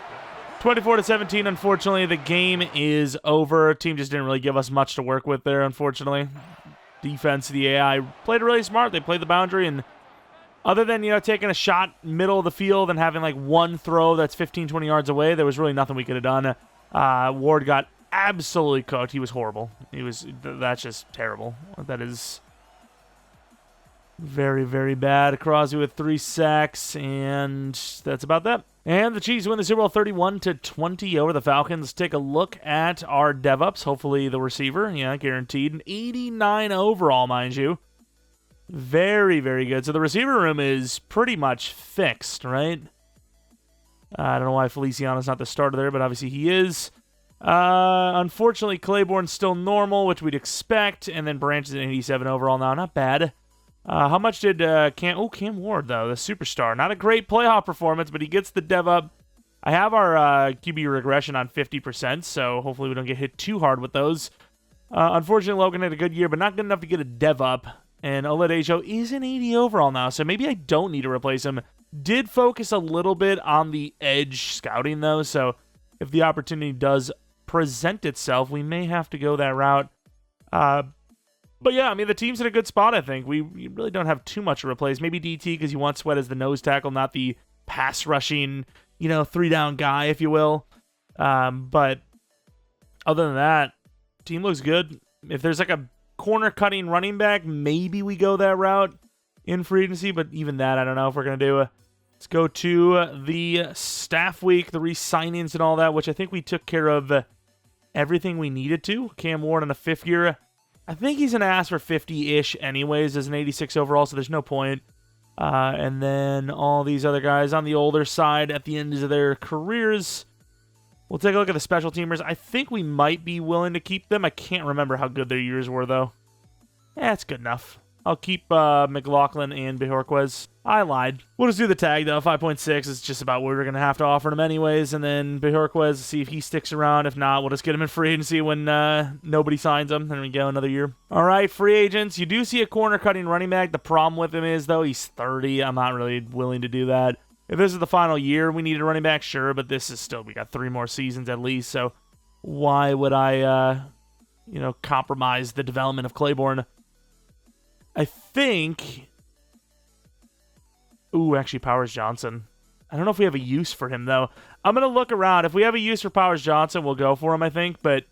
24-17, unfortunately, the game is over. Team just didn't really give us much to work with there, unfortunately. Defense, the AI played it really smart. They played the boundary, and other than, taking a shot middle of the field and having, like, one throw that's 15, 20 yards away, there was really nothing we could have done. Ward got absolutely cooked. He was horrible. That's just terrible. That is very, very bad. Crosby with 3 sacks, and that's about that. And the Chiefs win the Super Bowl 31-20 over the Falcons. Let's take a look at our dev-ups. Hopefully the receiver, guaranteed. An 89 overall, mind you. Very, very good. So the receiver room is pretty much fixed, right? I don't know why Feliciano's not the starter there, but obviously he is. Unfortunately, Claiborne's still normal, which we'd expect. And then Branch is an 87 overall now. Not bad. How much did Cam Ward, though, the superstar. Not a great playoff performance, but he gets the dev up. I have our QB regression on 50%, so hopefully we don't get hit too hard with those. Unfortunately, Logan had a good year, but not good enough to get a dev up. And Oladejo is an 80 overall now, so maybe I don't need to replace him. Did focus a little bit on the edge scouting, though, so if the opportunity does present itself, we may have to go that route. But yeah, I mean, the team's in a good spot, I think. We really don't have too much to replace. Maybe DT, because you want Sweat as the nose tackle, not the pass-rushing, 3-down guy, if you will. But other than that, team looks good. If there's like a corner-cutting running back, maybe we go that route in free agency, but even that, I don't know if we're going to do. Let's go to the staff week, the re-signings and all that, which I think we took care of everything we needed to. Cam Ward in a 5th year. I think he's going to ask for 50-ish anyways as an 86 overall, so there's no point. And then all these other guys on the older side at the ends of their careers. We'll take a look at the special teamers. I think we might be willing to keep them. I can't remember how good their years were, though. Yeah, it's good enough. I'll keep McLaughlin and Bajorquez. I lied. We'll just do the tag, though. 5.6 is just about what we're going to have to offer him anyways. And then Bajorquez, see if he sticks around. If not, we'll just get him in free agency when nobody signs him. There we go, another year. All right, free agents. You do see a corner-cutting running back. The problem with him is, though, he's 30. I'm not really willing to do that. If this is the final year we need a running back, sure. But this is still, we got 3 more seasons at least. So why would I, compromise the development of Claiborne? I think... Ooh, actually, Powers Johnson. I don't know if we have a use for him, though. I'm going to look around. If we have a use for Powers Johnson, we'll go for him, I think. But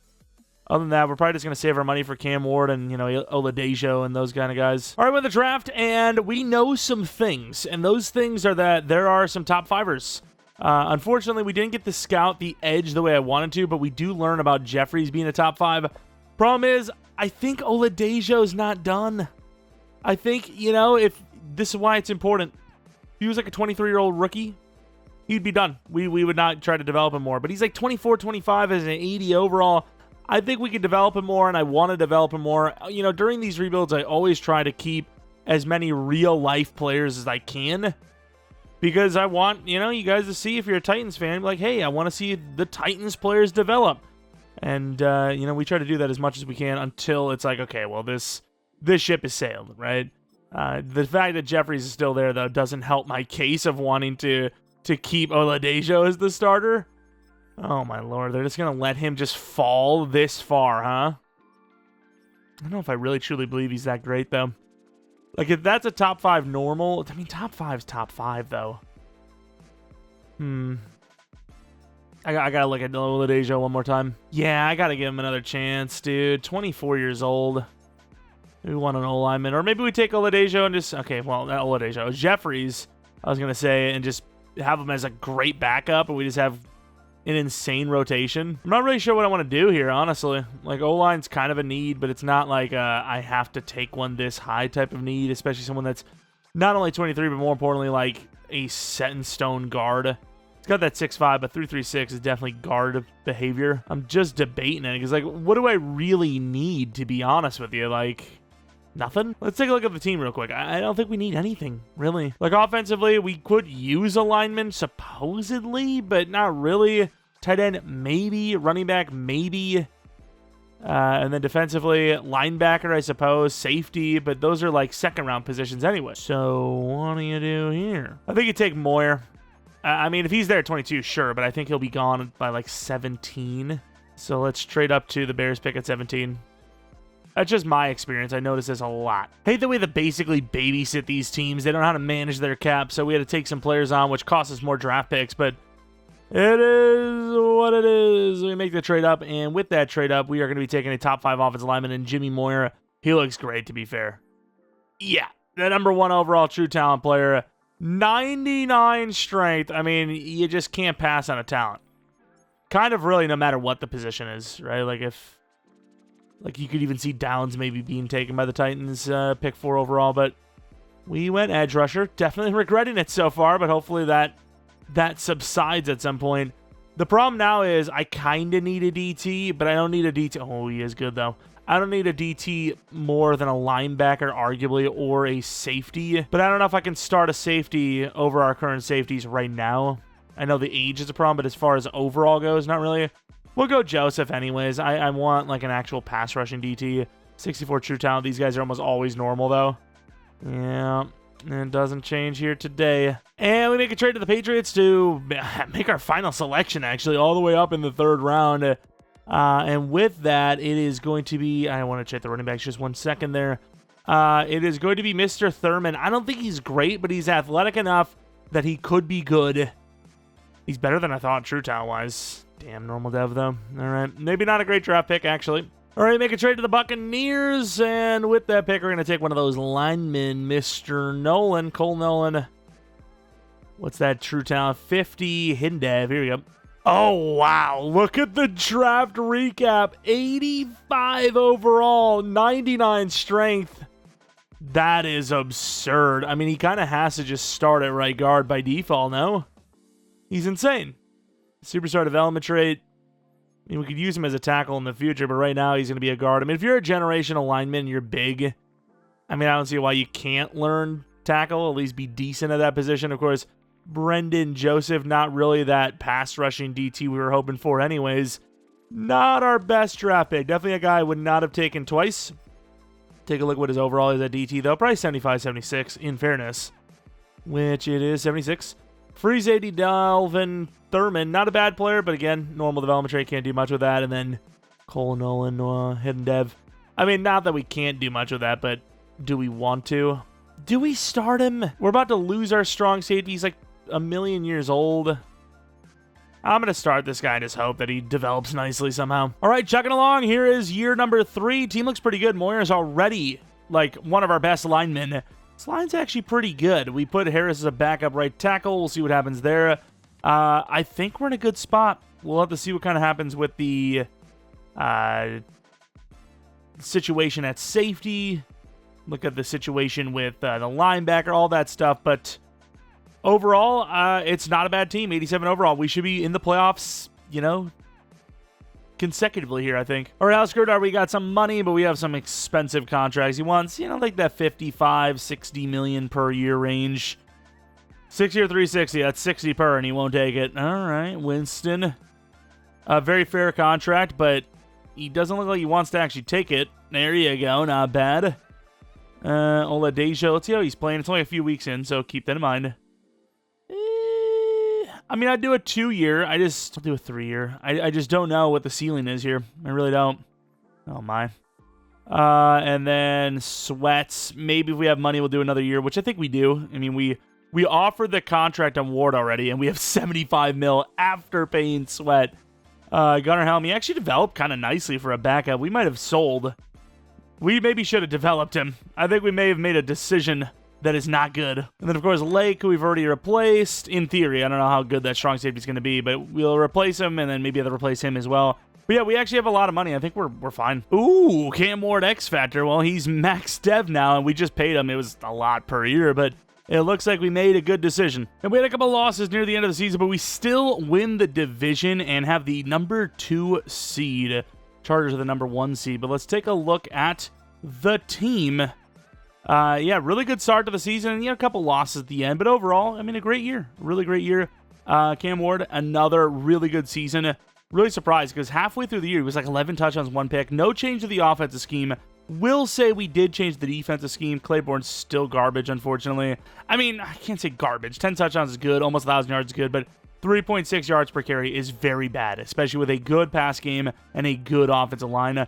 other than that, we're probably just going to save our money for Cam Ward and, Oladejo and those kind of guys. All right, we're in the draft, and we know some things. And those things are that there are some top fivers. Unfortunately, we didn't get to scout the edge the way I wanted to, but we do learn about Jeffries being a top 5. Problem is, I think Oladejo's not done. I think, if this is why it's important. If he was like a 23-year-old rookie, he'd be done. We would not try to develop him more. But he's like 24, 25 as an 80 overall. I think we could develop him more, and I want to develop him more. During these rebuilds, I always try to keep as many real-life players as I can. Because I want, you guys to see, if you're a Titans fan, like, hey, I want to see the Titans players develop. And, we try to do that as much as we can until it's like, okay, well, this ship has sailed, right? The fact that Jeffries is still there, though, doesn't help my case of wanting to keep Oladejo as the starter. Oh, my lord. They're just going to let him just fall this far, huh? I don't know if I really truly believe he's that great, though. Like, if that's a top 5 normal... I mean, top 5's top 5, though. I gotta look at Oladejo one more time. Yeah, I gotta give him another chance, dude. 24 years old. We want an O-lineman. Or maybe we take Oladejo and just... Okay, well, not Oladejo. Jeffries, I was going to say, and just have him as a great backup, and we just have an insane rotation. I'm not really sure what I want to do here, honestly. Like, O-line's kind of a need, but it's not like I have to take one this high type of need, especially someone that's not only 23, but more importantly, like a set-in-stone guard. It's got that 6'5", but 336 is definitely guard behavior. I'm just debating it, because, like, what do I really need, to be honest with you? Like... Nothing? Let's take a look at the team real quick. I don't think we need anything, really. Like, offensively, we could use a lineman, supposedly, but not really. Tight end, maybe. Running back, maybe. And then defensively, linebacker, I suppose. Safety, but those are, like, second-round positions anyway. So, what do you do here? I think you take Moyer. I mean, if he's there at 22, sure, but I think he'll be gone by, like, 17. So, let's trade up to the Bears pick at 17. That's just my experience. I notice this a lot. Hate the way they basically babysit these teams. They don't know how to manage their cap, so we had to take some players on, which cost us more draft picks, but it is what it is. We make the trade up, and with that trade up, we are going to be taking a top 5 offensive lineman in Jimmy Moyer. He looks great, to be fair. Yeah, the number 1 overall true talent player. 99 strength. I mean, you just can't pass on a talent. Kind of really no matter what the position is, right? Like, you could even see Downs maybe being taken by the Titans, pick 4 overall, but we went edge rusher. Definitely regretting it so far, but hopefully that subsides at some point. The problem now is I kind of need a DT, but I don't need a DT. Oh, he is good, though. I don't need a DT more than a linebacker, arguably, or a safety, but I don't know if I can start a safety over our current safeties right now. I know the age is a problem, but as far as overall goes, not really. We'll go Joseph anyways. I want like an actual pass rushing DT. 64 true talent. These guys are almost always normal though. Yeah, it doesn't change here today. And we make a trade to the Patriots to make our final selection, actually, all the way up in the 3rd round. And with that, it is going to be... I want to check the running backs just 1 second there. It is going to be Mr. Thurman. I don't think he's great, but he's athletic enough that he could be good. He's better than I thought, true talent-wise. Damn, normal dev, though. All right, maybe not a great draft pick, actually. All right, make a trade to the Buccaneers, and with that pick, we're going to take one of those linemen, Mr. Nolan, Cole Nolan. What's that true talent? 50, hidden dev. Here we go. Oh, wow. Look at the draft recap. 85 overall, 99 strength. That is absurd. I mean, he kind of has to just start at right guard by default, no? He's insane. Superstar development trait. I mean, we could use him as a tackle in the future, but right now he's going to be a guard. I mean, if you're a generational lineman, you're big. I mean, I don't see why you can't learn tackle, at least be decent at that position. Of course, Brendan Joseph, not really that pass rushing DT we were hoping for anyways. Not our best draft pick. Definitely a guy I would not have taken twice. Take a look what his overall is at DT, though. Probably 75, 76, in fairness. Which it is, 76. Freeze 80, Dalvin Thurman. Not a bad player, but again, normal development trait. Can't do much with that. And then Cole Nolan, hidden dev. I mean, not that we can't do much with that, but do we want to? Do we start him? We're about to lose our strong safety. He's like a million years old. I'm going to start this guy and just hope that he develops nicely somehow. All right, chugging along. Here is year number 3. Team looks pretty good. Moyer's already like one of our best linemen. This line's actually pretty good. We put Harris as a backup right tackle. We'll see what happens there. I think we're in a good spot. We'll have to see what kind of happens with the situation at safety. Look at the situation with the linebacker, all that stuff. But overall, it's not a bad team. 87 overall. We should be in the playoffs, you know, consecutively here, I think. All right, Alex Gurdar, we got some money, but we have some expensive contracts. He wants, you know, like that 55, 60 million per year range. 6-year, 360. That's 60 per, and he won't take it. All right, Winston. A very fair contract, but he doesn't look like he wants to actually take it. There you go. Not bad. Oladejo. Let's see how he's playing. It's only a few weeks in, so keep that in mind. I mean, I'd do a 2-year. I'll do a 3-year. I just don't know what the ceiling is here. I really don't. Oh, my. And then Sweats. Maybe if we have money, we'll do another year, which I think we do. I mean, we offered the contract on Ward already, and we have 75 mil after paying Sweat. Gunnar Helm, he actually developed kind of nicely for a backup. We might have sold. We maybe should have developed him. I think we may have made a decision that is not good. And then, of course, Lake, who we've already replaced. In theory, I don't know how good that strong safety is going to be, but we'll replace him, and then maybe have to replace him as well. But yeah, we actually have a lot of money. I think we're fine. Ooh, Cam Ward X Factor. Well, he's max dev now, and we just paid him. It was a lot per year, but it looks like we made a good decision. And we had a couple losses near the end of the season, but we still win the division and have the number 2 seed. Chargers are the number 1 seed. But let's take a look at the team. Yeah, really good start to the season. And, yeah, a couple losses at the end. But overall, I mean, a great year. Really great year. Cam Ward, another really good season. Really surprised because halfway through the year, he was like 11 touchdowns, 1 pick. No change to the offensive scheme. Will say we did change the defensive scheme. Claiborne's still garbage, unfortunately. I mean, I can't say garbage. 10 touchdowns is good. Almost 1,000 yards is good. But 3.6 yards per carry is very bad, especially with a good pass game and a good offensive line.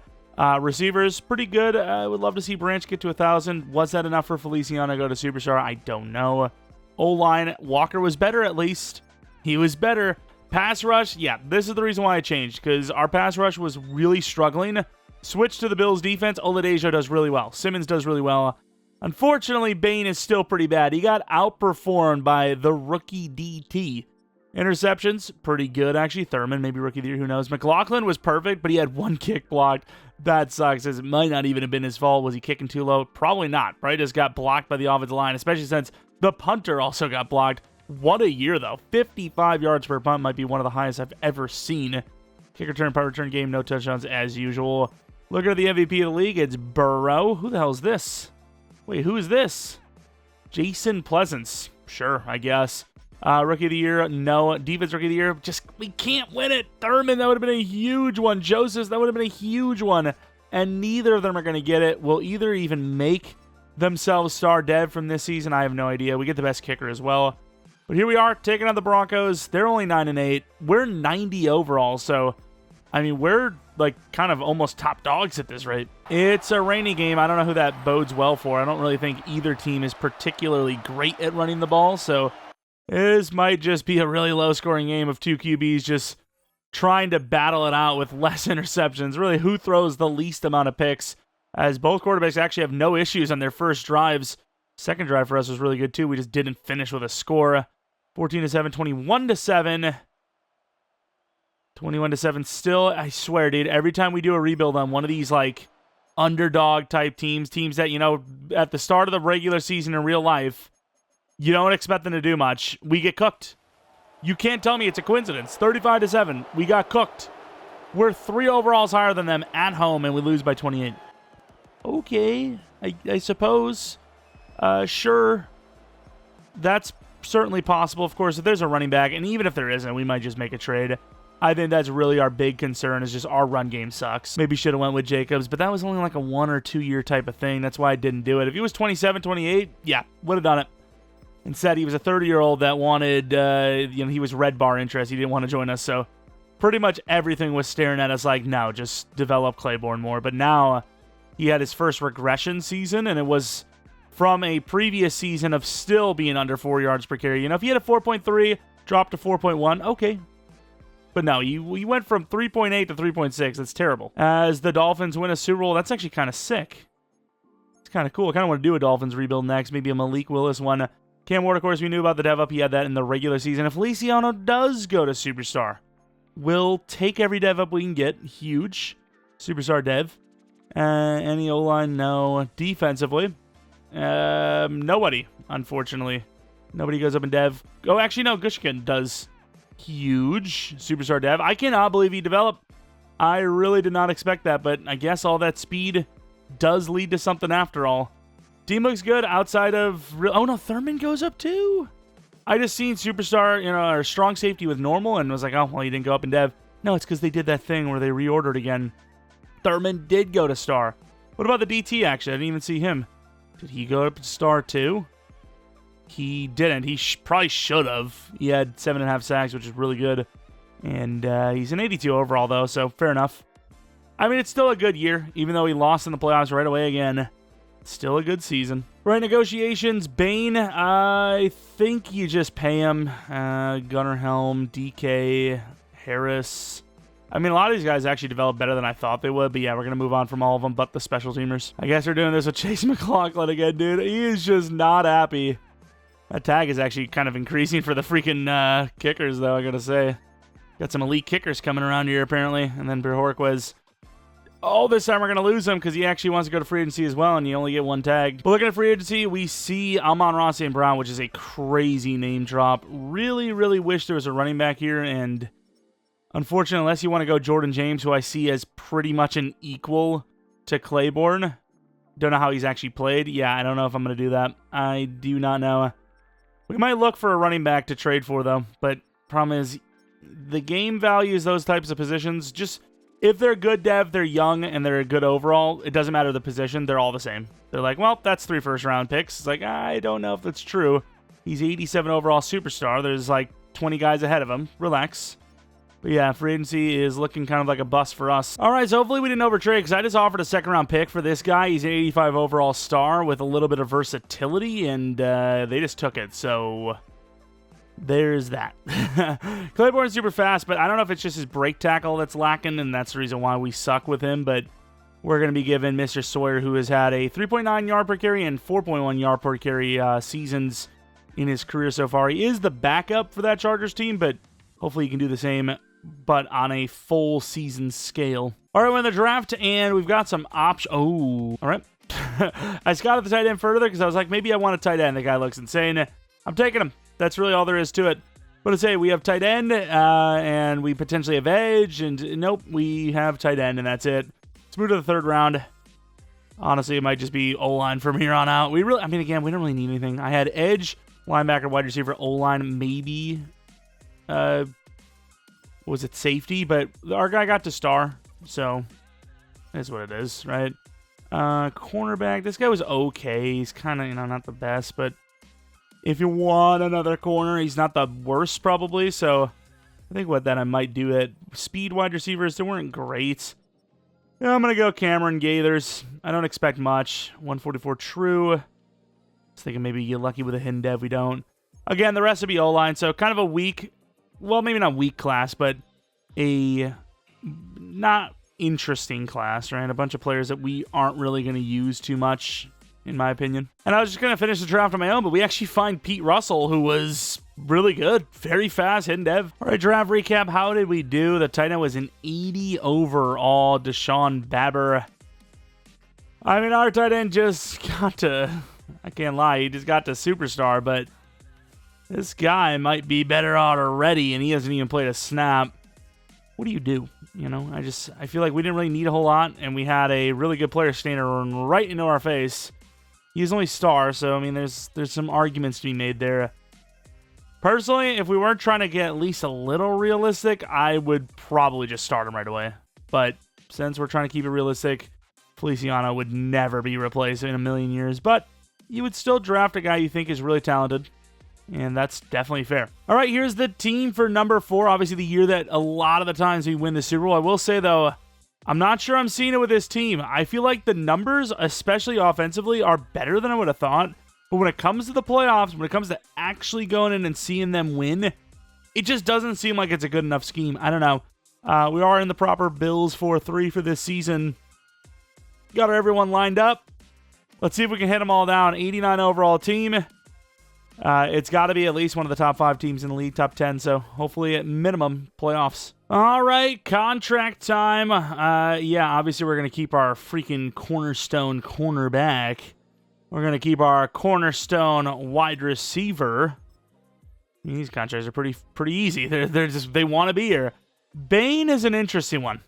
Receivers, pretty good. I would love to see Branch get to 1,000. Was that enough for Feliciano to go to Superstar? I don't know. O-line, Walker was better at least. He was better. Pass rush, yeah, this is the reason why I changed, because our pass rush was really struggling. Switch to the Bills defense. Oladejo does really well. Simmons does really well. Unfortunately, Bain is still pretty bad. He got outperformed by the rookie DT. Interceptions, pretty good, actually. Thurman, maybe rookie of the year, who knows. McLaughlin was perfect, but he had 1 kick blocked. That sucks, as it might not even have been his fault. Was he kicking too low? Probably not. Probably just got blocked by the offensive line, especially since the punter also got blocked. What a year, though. 55 yards per punt might be one of the highest I've ever seen. Kick return, punt return game, no touchdowns as usual. Looking at the MVP of the league, it's Burrow. Who the hell is this? Wait, who is this? Jason Pleasance. Sure, I guess. Rookie of the year, no. Defense rookie of the year, just we can't win it. Thurman, that would have been a huge one. Joseph, that would have been a huge one. And neither of them are going to get it. Will either even make themselves star dev from this season? I have no idea. We get the best kicker as well. But here we are, taking on the Broncos. They're only 9-8. We're 90 overall, so, I mean, we're, like, kind of almost top dogs at this rate. It's a rainy game. I don't know who that bodes well for. I don't really think either team is particularly great at running the ball, so this might just be a really low-scoring game of two QBs just trying to battle it out with less interceptions. Really, who throws the least amount of picks, as both quarterbacks actually have no issues on their first drives. Second drive for us was really good, too. We just didn't finish with a score. 14-7, 21-7. 21-7 still. I swear, dude, every time we do a rebuild on one of these, like, underdog-type teams that, you know, at the start of the regular season in real life, you don't expect them to do much. We get cooked. You can't tell me it's a coincidence. 35-7. We got cooked. We're 3 overalls higher than them at home, and we lose by 28. Okay, I suppose. Sure. That's certainly possible. Of course, if there's a running back, and even if there isn't, we might just make a trade. I think that's really our big concern, is just our run game sucks. Maybe should have went with Jacobs, but that was only like a 1 or 2 year type of thing. That's why I didn't do it. If he was 27, 28, yeah, would have done it. Instead, he was a 30-year-old that wanted, he was red bar interest. He didn't want to join us, so pretty much everything was staring at us like, no, just develop Claiborne more. But now he had his first regression season, and it was from a previous season of still being under 4 yards per carry. You know, if he had a 4.3, dropped to 4.1, okay. But no, you went from 3.8 to 3.6. That's terrible. As the Dolphins win a Super Bowl, that's actually kind of sick. It's kind of cool. I kind of want to do a Dolphins rebuild next. Maybe a Malik Willis one. Cam Ward, of course, we knew about the dev up. He had that in the regular season. If Feliciano does go to Superstar, we'll take every dev up we can get. Huge. Superstar dev. Any O-line? No. Defensively? Nobody, unfortunately. Nobody goes up in dev. Oh, actually, no. Gushkin does. Huge. Superstar dev. I cannot believe he developed. I really did not expect that, but I guess all that speed does lead to something after all. Team looks good outside of... Oh, no, Thurman goes up too? I just seen Superstar, or strong safety with normal and was like, oh, well, he didn't go up in dev. No, it's because they did that thing where they reordered again. Thurman did go to star. What about the DT, actually? I didn't even see him. Did he go up to star too? He didn't. He probably should have. He had 7.5 sacks, which is really good. And he's an 82 overall, though, so fair enough. I mean, it's still a good year, even though he lost in the playoffs right away again. Still a good season. Right, negotiations. Bane, I think you just pay him. Gunnar Helm, DK, Harris. I mean, a lot of these guys actually developed better than I thought they would, but yeah, we're going to move on from all of them but the special teamers. I guess we're doing this with Chase McLaughlin again, dude. He is just not happy. That tag is actually kind of increasing for the freaking kickers, though, I got to say. Got some elite kickers coming around here, apparently. And then Berhorquez. Oh, this time we're going to lose him because he actually wants to go to free agency as well, and you only get one tag. But looking at free agency, we see Amon-Ra St. Brown, which is a crazy name drop. Really, really wish there was a running back here, and unfortunately, unless you want to go Jordan James, who I see as pretty much an equal to Claiborne. Don't know how he's actually played. Yeah, I don't know if I'm going to do that. I do not know. We might look for a running back to trade for, though, but problem is the game values those types of positions. Just... if they're good dev, they're young, and they're a good overall, it doesn't matter the position. They're all the same. They're like, well, that's 3 first-round picks. It's like, I don't know if that's true. He's 87 overall superstar. There's like 20 guys ahead of him. Relax. But yeah, free agency is looking kind of like a bust for us. All right, so hopefully we didn't overtrade because I just offered a second-round pick for this guy. He's an 85 overall star with a little bit of versatility, and they just took it. So... there's that. Claiborne's super fast, but I don't know if it's just his break tackle that's lacking, and that's the reason why we suck with him, but we're going to be giving Mr. Sawyer, who has had a 3.9 yard per carry and 4.1 yard per carry seasons in his career so far. He is the backup for that Chargers team, but hopefully he can do the same, but on a full season scale. All right, we're in the draft, and we've got some options. Oh, all right. I scouted the tight end further because I was like, maybe I want a tight end. The guy looks insane. I'm taking him. That's really all there is to it. But to say, we have tight end, and we potentially have edge, and nope, we have tight end, and that's it. Let's move to the third round. Honestly, it might just be O-line from here on out. Again, we don't really need anything. I had edge, Linebacker, wide receiver, O-line, maybe. Was it safety? But our guy got to star, so that's what it is, right? Cornerback, this guy was okay. He's kind of, not the best, but if you want another corner, he's not the worst probably, so I think what that I might do it. Speed wide receivers, they weren't great. Yeah, I'm going to go Cameron Gaithers. I don't expect much. 144 true. I was thinking maybe get lucky with a hidden dev. We don't. Again, the rest would be O-line, so kind of a weak, well, maybe not weak class, but a not interesting class, right? A bunch of players that we aren't really going to use too much, in my opinion. And I was just going to finish the draft on my own, but we actually find Pete Russell, who was really good. Very fast, hidden dev. All right, draft recap. How did we do? The tight end was an 80 overall. Deshaun Babber. I mean, our tight end just got to, I can't lie, he just got to superstar, but this guy might be better out already, and he hasn't even played a snap. What do? I feel like we didn't really need a whole lot, and we had a really good player standing right into our face. He's only star, so, I mean, there's some arguments to be made there. Personally, if we weren't trying to get at least a little realistic, I would probably just start him right away. But since we're trying to keep it realistic, Feliciano would never be replaced in a million years. But you would still draft a guy you think is really talented, and that's definitely fair. All right, here's the team for number 4. Obviously, the year that a lot of the times we win the Super Bowl. I will say, though, I'm not sure I'm seeing it with this team. I feel like the numbers, especially offensively, are better than I would have thought. But when it comes to the playoffs, when it comes to actually going in and seeing them win, it just doesn't seem like it's a good enough scheme. I don't know. We are in the proper Bills 4-3 for this season. Got everyone lined up. Let's see if we can hit them all down. 89 overall team. It's got to be at least one of the top 5 teams in the league, top 10. So hopefully at minimum playoffs. All right, contract time. Yeah, obviously we're going to keep our freaking cornerstone cornerback. We're going to keep our cornerstone wide receiver. I mean, these contracts are pretty easy. They want to be here. Bain is an interesting one.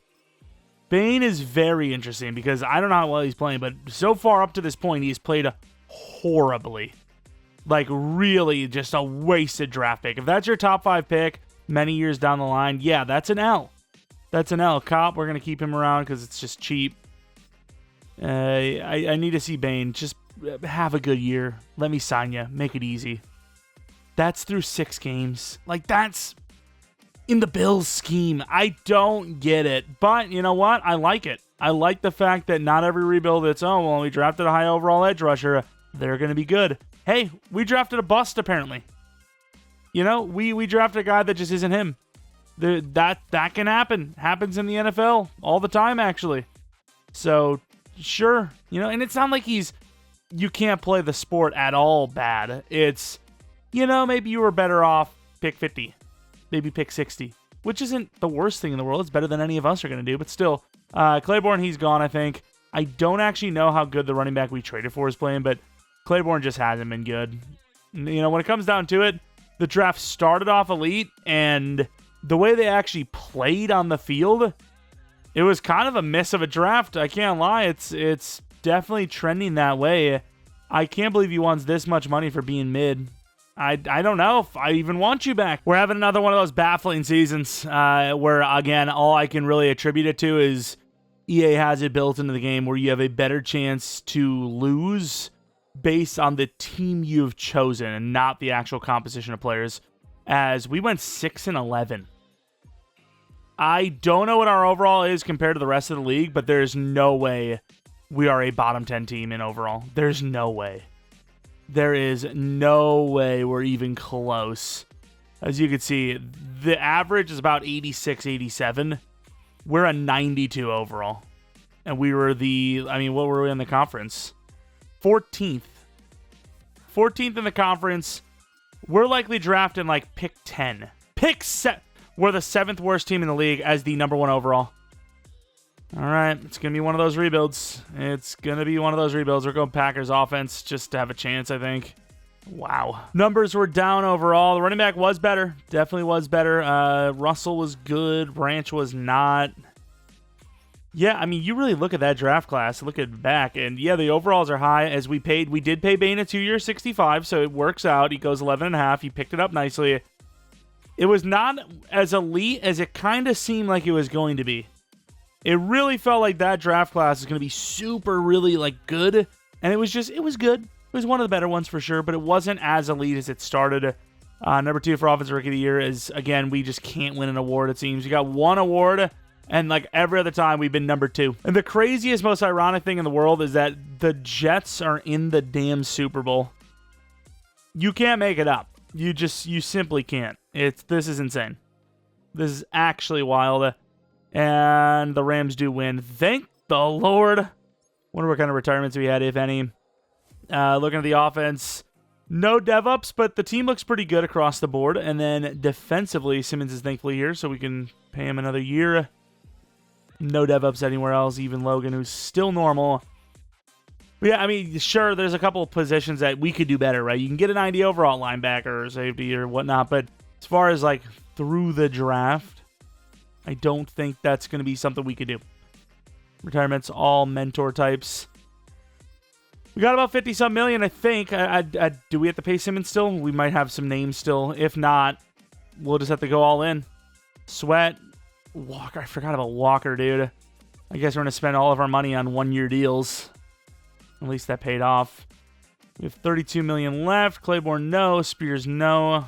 Bain is very interesting because I don't know how well he's playing, but so far up to this point, he's played horribly. Like, really just a wasted draft pick. If that's your top 5 pick many years down the line, yeah, that's an L. That's an L. Cop, we're going to keep him around because it's just cheap. I need to see Bain. Just have a good year. Let me sign you. Make it easy. That's through 6 games. Like, that's in the Bills scheme. I don't get it. But you know what? I like it. I like the fact that not every rebuild it's, oh, well, we drafted a high overall edge rusher. They're going to be good. Hey, we drafted a bust, apparently. We drafted a guy that just isn't him. That can happen. Happens in the NFL all the time, actually. So, sure. And it's not like you can't play the sport at all bad. It's, maybe you were better off pick 50. Maybe pick 60. Which isn't the worst thing in the world. It's better than any of us are going to do. But still, Claiborne, he's gone, I think. I don't actually know how good the running back we traded for is playing, but Claiborne just hasn't been good. When it comes down to it, the draft started off elite, and the way they actually played on the field, it was kind of a miss of a draft. I can't lie. It's definitely trending that way. I can't believe he wants this much money for being mid. I don't know if I even want you back. We're having another one of those baffling seasons where, again, all I can really attribute it to is EA has it built into the game where you have a better chance to lose based on the team you've chosen and not the actual composition of players, as we went 6-11. I don't know what our overall is compared to the rest of the league, but there's no way we are a bottom 10 team in overall. There's no way. There is no way we're even close. As you can see, the average is about 86, 87. We're a 92 overall. And we were what were we in the conference? 14th. 14th in the conference. We're likely drafting like pick 10. We're the 7th worst team in the league as the number 1 overall. All right, it's going to be one of those rebuilds. We're going Packers offense just to have a chance, I think. Wow. Numbers were down overall. The running back was better. Definitely was better. Russell was good. Branch was not. Yeah, I mean, you really look at that draft class, look at back, and yeah, the overalls are high. As we did pay Bane a 2-year 65, so it works out. He goes 11.5. He picked it up nicely. It was not as elite as it kind of seemed like it was going to be. It really felt like that draft class is going to be super, really like good, and it was good. It was one of the better ones for sure, but it wasn't as elite as it started. Number 2 for Offensive Rookie of the Year is, again, we just can't win an award, it seems. You got one award, and like every other time, we've been number 2. And the craziest, most ironic thing in the world is that the Jets are in the damn Super Bowl. You can't make it up. You simply can't. This is insane. This is actually wild. And the Rams do win. Thank the Lord. Wonder what kind of retirements we had, if any. Looking at the offense, no dev-ups, but the team looks pretty good across the board. And then defensively, Simmons is thankfully here, so we can pay him another year. No dev-ups anywhere else, even Logan, who's still normal. But yeah, I mean, sure, there's a couple of positions that we could do better, right? You can get a 90 overall linebacker or safety or whatnot, but as far as like through the draft, I don't think that's going to be something we could do. Retirements, all mentor types. We got about 50-some million, I think. Do we have to pay Simmons still? We might have some names still. If not, we'll just have to go all in. Sweat. Walker. I forgot about Walker, dude. I guess we're going to spend all of our money on one-year deals. At least that paid off. We have 32 million left. Claiborne, no. Spears, no.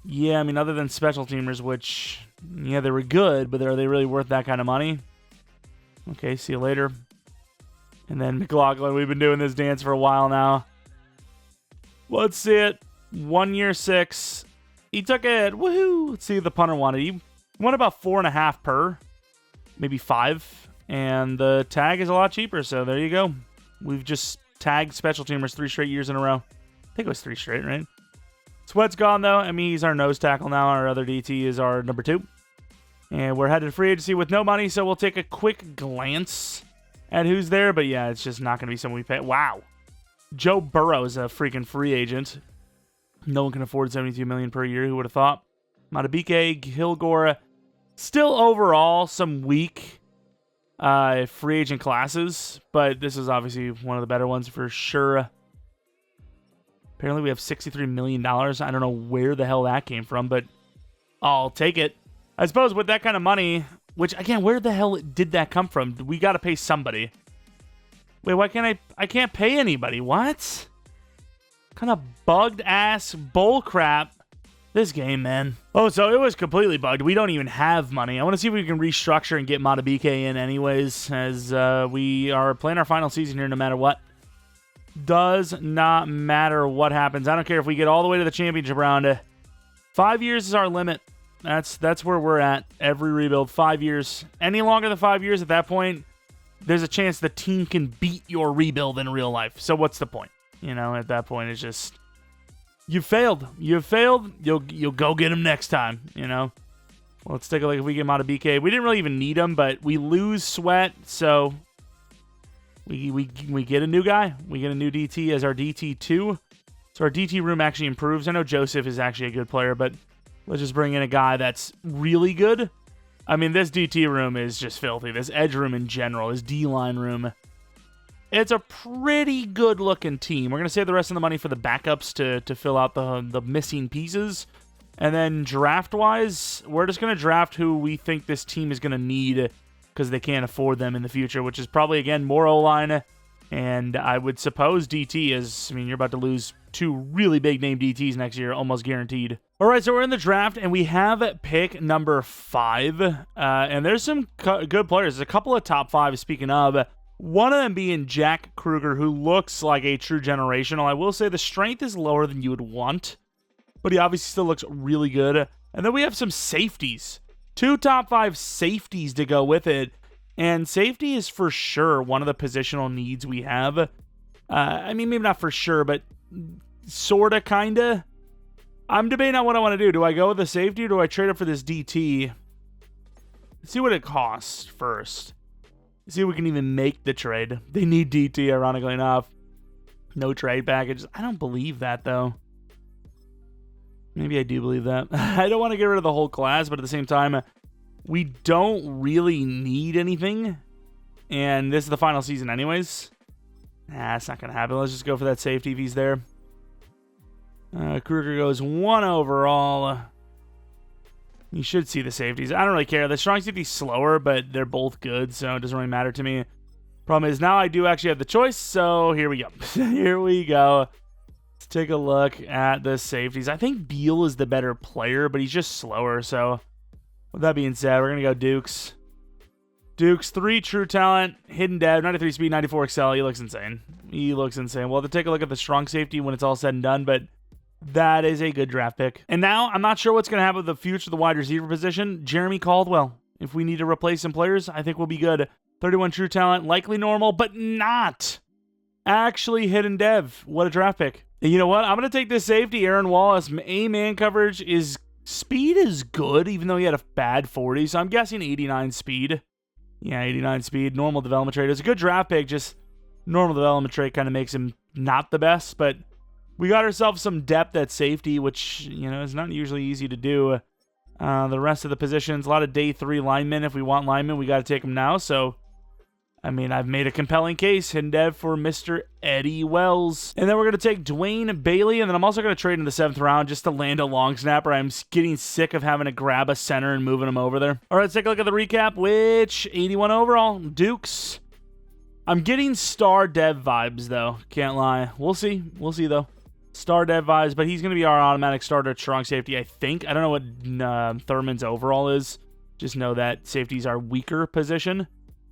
Yeah, I mean, other than special teamers, which, yeah, they were good, but are they really worth that kind of money? Okay, see you later. And then McLaughlin, we've been doing this dance for a while now. Let's see it. 1 year, 6. He took it. Woohoo! Let's see what the punter wanted. He wanted about 4.5 per. Maybe 5. And the tag is a lot cheaper, so there you go. We've just tagged special teamers 3 straight years in a row. I think it was 3 straight, right? Sweat's gone, though. I mean, he's our nose tackle now. Our other DT is our number 2. And we're headed to free agency with no money, so we'll take a quick glance at who's there. But yeah, it's just not going to be someone we pay. Wow. Joe Burrow is a freaking free agent. No one can afford $72 million per year. Who would have thought? Matabike, Kilgore. Still overall some weak free agent classes, but this is obviously one of the better ones for sure. Apparently we have $63 million. I don't know where the hell that came from, but I'll take it. I suppose with that kind of money, which, again, where the hell did that come from? We got to pay somebody. Wait, why can't I can't pay anybody? What? Kind of bugged-ass bull crap. This game, man. Oh, so it was completely bugged. We don't even have money. I want to see if we can restructure and get Matabike in anyways, as we are playing our final season here no matter what. Does not matter what happens. I don't care if we get all the way to the championship round. 5 years is our limit. That's where we're at. Every rebuild, 5 years. Any longer than 5 years at that point, there's a chance the team can beat your rebuild in real life. So what's the point? You know, at that point, it's just, you failed. You've failed. You'll go get him next time, you know? Well, let's take a look if we get him out of BK. We didn't really even need him, but we lose Sweat, so we get a new guy. We get a new DT as our DT2. So our DT room actually improves. I know Joseph is actually a good player, but let's just bring in a guy that's really good. I mean, this DT room is just filthy. This edge room in general, this D-line room, it's a pretty good-looking team. We're going to save the rest of the money for the backups to fill out the missing pieces. And then draft-wise, we're just going to draft who we think this team is going to need because they can't afford them in the future, which is probably, again, more O-line. And I would suppose DT is, I mean, you're about to lose 2 really big-name DTs next year, almost guaranteed. All right, so we're in the draft, and we have pick number 5. And there's some good players. There's a couple of top 5, speaking of. One of them being Jack Kruger, who looks like a true generational. I will say the strength is lower than you would want, but he obviously still looks really good. And then we have some safeties. 2 top 5 safeties to go with it. And safety is for sure one of the positional needs we have. I mean, maybe not for sure, but sorta, kinda. I'm debating on what I want to do. Do I go with the safety or do I trade up for this DT? Let's see what it costs first. See if we can even make the trade. They need DT, ironically enough. No trade packages. I don't believe that, though. Maybe I do believe that. I don't want to get rid of the whole class, but at the same time, We don't really need anything. And this is the final season anyways. Nah, it's not going to happen. Let's just go for that safety if he's there. Kruger goes 1 overall. You should see the safeties. I don't really care. The strong safety's slower, but they're both good, so it doesn't really matter to me. Problem is, now I do actually have the choice, so here we go. Here we go. Let's take a look at the safeties. I think Beal is the better player, but he's just slower, so with that being said, we're going to go Dukes. Dukes, 3 true talent, hidden dev, 93 speed, 94 excel. He looks insane. He looks insane. We'll have to take a look at the strong safety when it's all said and done, but that is a good draft pick. And now, I'm not sure what's going to happen with the future of the wide receiver position. Jeremy Caldwell. If we need to replace some players, I think we'll be good. 31 true talent, likely normal, but not actually hidden dev. What a draft pick. And you know what? I'm going to take this safety, Aaron Wallace. A-man coverage is... Speed is good, even though he had a bad 40, so I'm guessing 89 speed. Yeah, 89 speed. Normal development trait. It's a good draft pick, just normal development trait kind of makes him not the best, but we got ourselves some depth at safety, which, you know, is not usually easy to do. The rest of the positions, a lot of day 3 linemen. If we want linemen, we got to take them now, so... I mean, I've made a compelling case, hidden dev, for Mr. Eddie Wells. And then we're going to take Dwayne Bailey, and then I'm also going to trade in the 7th round just to land a long snapper. I'm getting sick of having to grab a center and moving him over there. All right, let's take a look at the recap, which 81 overall, Dukes. I'm getting star dev vibes, though. Can't lie. We'll see. We'll see, though. Star dev vibes, but he's going to be our automatic starter at strong safety, I think. I don't know what Thurman's overall is. Just know that safety's our weaker position.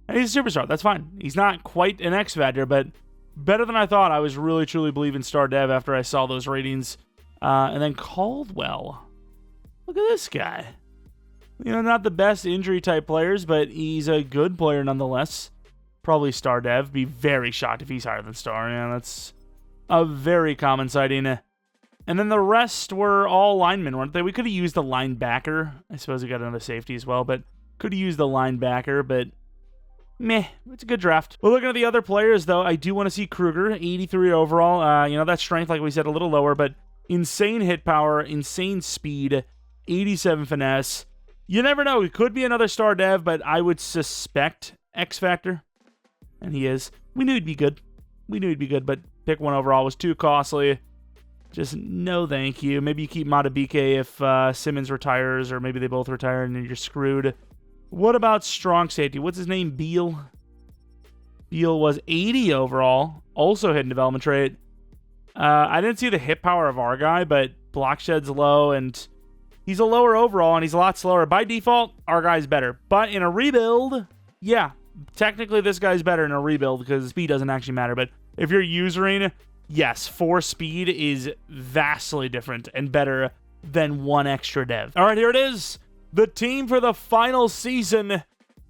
And he's a superstar. That's fine. He's not quite an X Factor, but better than I thought. I was really, truly believing star dev after I saw those ratings. And then Caldwell. Look at this guy. You know, not the best injury type players, but he's a good player nonetheless. Probably star dev. Be very shocked if he's higher than star. Yeah, that's a very common sighting. And then the rest were all linemen, weren't they? We could have used the linebacker. I suppose we got another safety as well, but could have used the linebacker, but meh, it's a good draft. Well, looking at the other players, though, I do want to see Kruger, 83 overall. You know, that strength, like we said, a little lower, but insane hit power, insane speed, 87 finesse. You never know. He could be another star dev, but I would suspect X Factor. And he is. We knew he'd be good. We knew he'd be good, but pick 1 overall was too costly. Just no thank you. Maybe you keep Madabike if Simmons retires, or maybe they both retire and then you're screwed. What about strong safety? What's his name? Beal. Beal was 80 overall. Also hidden development trait. I didn't see the hit power of our guy, but block shed's low, and he's a lower overall, and he's a lot slower. By default, our guy's better. But in a rebuild, yeah, technically this guy's better in a rebuild because speed doesn't actually matter. But if you're usering, yes, 4 speed is vastly different and better than 1 extra dev. All right, here it is. The team for the final season.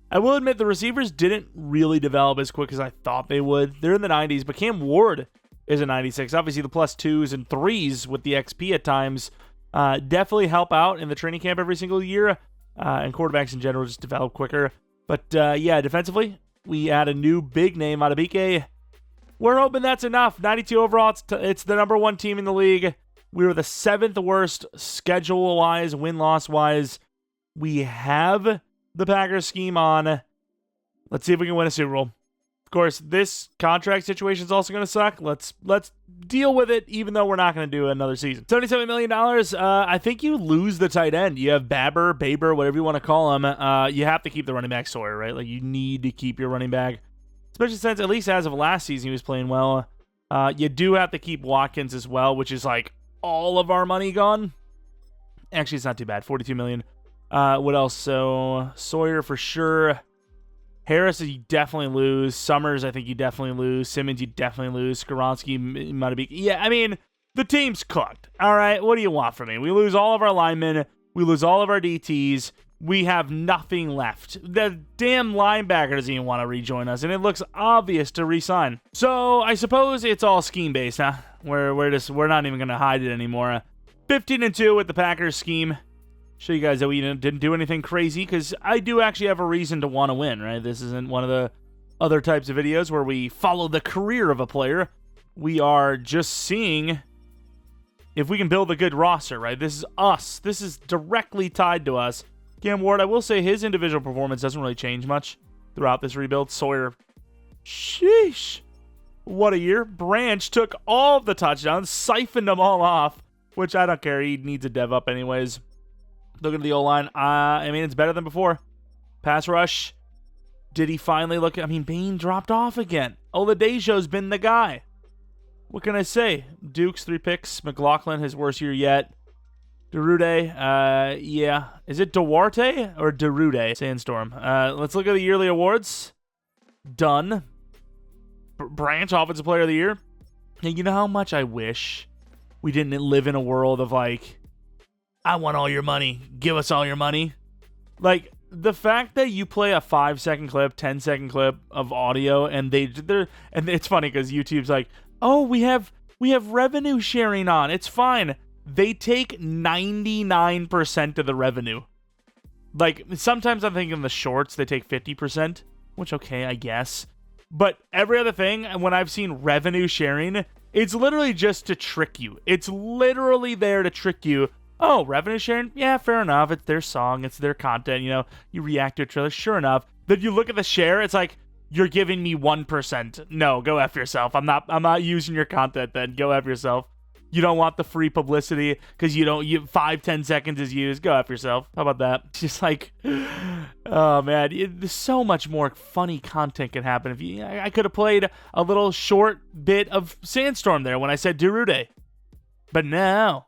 I will admit the receivers didn't really develop as quick as I thought they would. They're in the 90s, but Cam Ward is a 96. Obviously, the +2s and 3s with the XP at times definitely help out in the training camp every single year. And quarterbacks in general just develop quicker. But yeah, defensively, we add a new big name out of BK. We're hoping that's enough. 92 overall, it's the #1 team in the league. We were the 7th worst schedule-wise, win-loss-wise. We have the Packers scheme on. Let's see if we can win a Super Bowl. Of course, this contract situation is also going to suck. Let's deal with it, even though we're not going to do another season. $77 million. I think you lose the tight end. You have Baber, whatever you want to call him. You have to keep the running back Sawyer, right? Like, you need to keep your running back. Especially since, at least as of last season, he was playing well. You do have to keep Watkins as well, which is like all of our money gone. Actually, it's not too bad. $42 million. What else? So Sawyer for sure. Harris, you definitely lose. Summers, I think you definitely lose. Simmons, you definitely lose. Skoronski, Madabike. Yeah, I mean, the team's cooked. All right, what do you want from me? We lose all of our linemen. We lose all of our DTs. We have nothing left. The damn linebacker doesn't even want to rejoin us, and it looks obvious to re-sign. So I suppose it's all scheme-based, huh? We're not even going to hide it anymore. 15-2 with the Packers scheme. Show you guys that we didn't do anything crazy, because I do actually have a reason to want to win, right? This isn't one of the other types of videos where we follow the career of a player. We are just seeing if we can build a good roster, right? This is us. This is directly tied to us Cam Ward, I will say his individual performance doesn't really change much throughout this rebuild. Sawyer, sheesh. What a year. Branch took all of the touchdowns, siphoned them all off, which I don't care. He needs a dev up anyways. Looking at the O-line, I mean, it's better than before. Pass rush. Did he finally look? I mean, Bain dropped off again. Oladejo's been the guy. What can I say? Dukes, 3 picks. McLaughlin, his worst year yet. Derude, yeah. Is it Duarte or Derude? Sandstorm. Let's look at the yearly awards. Done. Branch, Offensive Player of the Year. And you know how much I wish we didn't live in a world of like, I want all your money. Give us all your money. Like, the fact that you play a 5-second clip, 10-second clip of audio, and and it's funny because YouTube's like, oh, we have revenue sharing on. It's fine. They take 99% of the revenue. Like, sometimes I'm thinking the shorts, they take 50%, which, okay, I guess. But every other thing, when I've seen revenue sharing, it's literally just to trick you. It's literally there to trick you. Oh, revenue sharing? Yeah, fair enough. It's their song. It's their content. You know, you react to a trailer. Sure enough. Then you look at the share. It's like, you're giving me 1%. No, go F yourself. I'm not using your content then. Go F yourself. You don't want the free publicity because you 5-10 seconds is used. Go F yourself. How about that? It's just like, oh man, there's so much more funny content can happen. I could have played a little short bit of Sandstorm there when I said Derude. But no,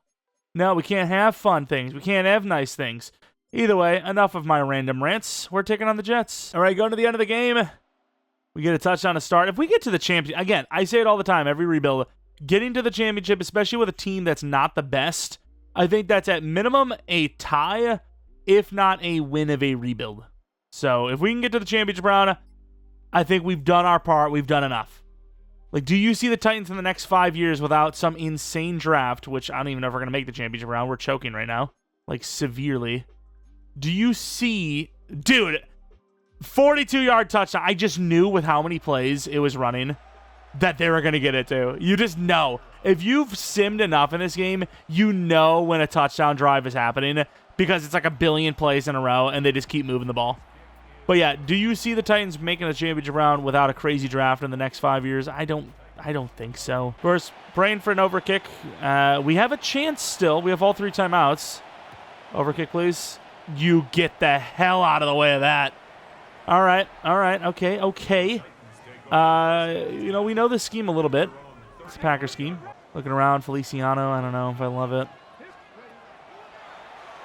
we can't have fun things. We can't have nice things. Either way, enough of my random rants. We're taking on the Jets. All right, going to the end of the game. We get a touchdown to start. If we get to the championship, again, I say it all the time, every rebuild, getting to the championship, especially with a team that's not the best, I think that's at minimum a tie, if not a win of a rebuild. So if we can get to the championship round, I think we've done our part. We've done enough. Like, do you see the Titans in the next 5 years without some insane draft, which I don't even know if we're going to make the championship round. We're choking right now, like severely. Do you see, dude, 42-yard touchdown. I just knew with how many plays it was running that they were going to get it too. You just know. If you've simmed enough in this game, you know when a touchdown drive is happening because it's like a billion plays in a row and they just keep moving the ball. But yeah, do you see the Titans making a championship round without a crazy draft in the next 5 years? I don't think so. Of course, praying for an overkick. We have a chance still. We have all 3 timeouts. Overkick, please. You get the hell out of the way of that. All right. Okay. You know, we know this scheme a little bit. It's a Packer scheme. Looking around, Feliciano. I don't know if I love it.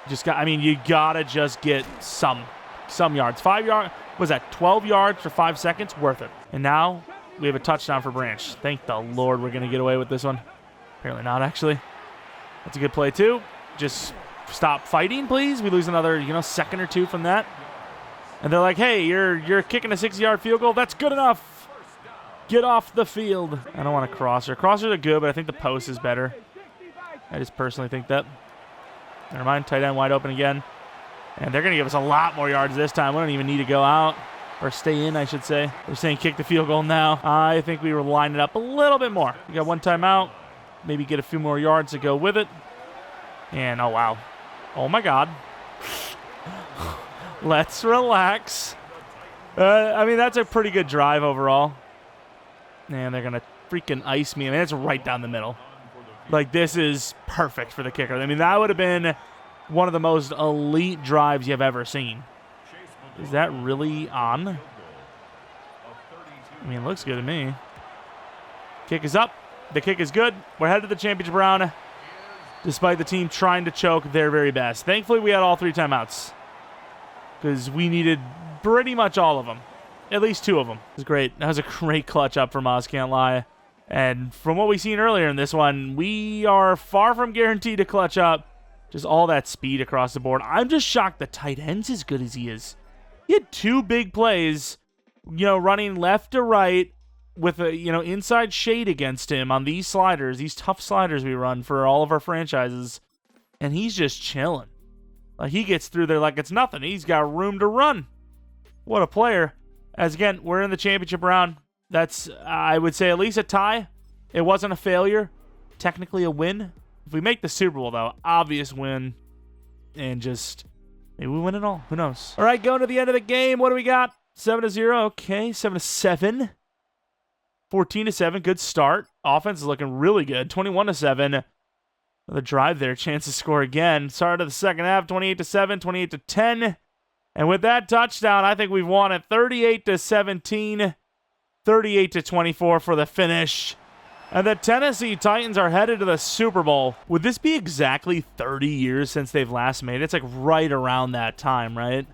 You gotta just get some yards. 5 yards. Was that 12 yards for 5 seconds? Worth it. And now we have a touchdown for Branch. Thank the Lord we're gonna get away with this one. Apparently not, actually. That's a good play too. Just stop fighting, please. We lose another, second or 2 from that. And they're like, hey, you're kicking a 60-yard field goal. That's good enough. Get off the field. I don't want a crosser. Crossers are good, but I think the post is better. I just personally think that. Never mind. Tight end wide open again. And they're going to give us a lot more yards this time. We don't even need to go out. Or stay in, I should say. They're saying kick the field goal now. I think we were lining up a little bit more. We got 1 timeout. Maybe get a few more yards to go with it. And, oh, wow. Oh, my God. Let's relax. That's a pretty good drive overall. And they're going to freaking ice me. It's right down the middle. Like, this is perfect for the kicker. That would have been one of the most elite drives you've ever seen. Is that really on? It looks good to me. Kick is up. The kick is good. We're headed to the championship round, despite the team trying to choke their very best. Thankfully, we had all 3 timeouts, because we needed pretty much all of them. At least 2 of them. It was great. That was a great clutch up from us, can't lie. And from what we've seen earlier in this one, we are far from guaranteed to clutch up. Just all that speed across the board. I'm just shocked the tight end's as good as he is. He had 2 big plays, running left to right with a, inside shade against him on these sliders, these tough sliders we run for all of our franchises. And he's just chilling. Like, he gets through there like it's nothing. He's got room to run. What a player. As again, we're in the championship round. That's, I would say, at least a tie. It wasn't a failure. Technically a win. If we make the Super Bowl, though, obvious win. And just, Maybe we win it all. Who knows? All right, going to the end of the game. What do we got? 7-0. Okay, 7-7. 14-7. Good start. Offense is looking really good. 21-7. Another drive there. Chance to score again. Start of the second half. 28-7. 28-10. And with that touchdown, I think we've won it. 38-17. 38-24 for the finish. And the Tennessee Titans are headed to the Super Bowl. Would this be exactly 30 years since they've last made it? It's like right around that time, right?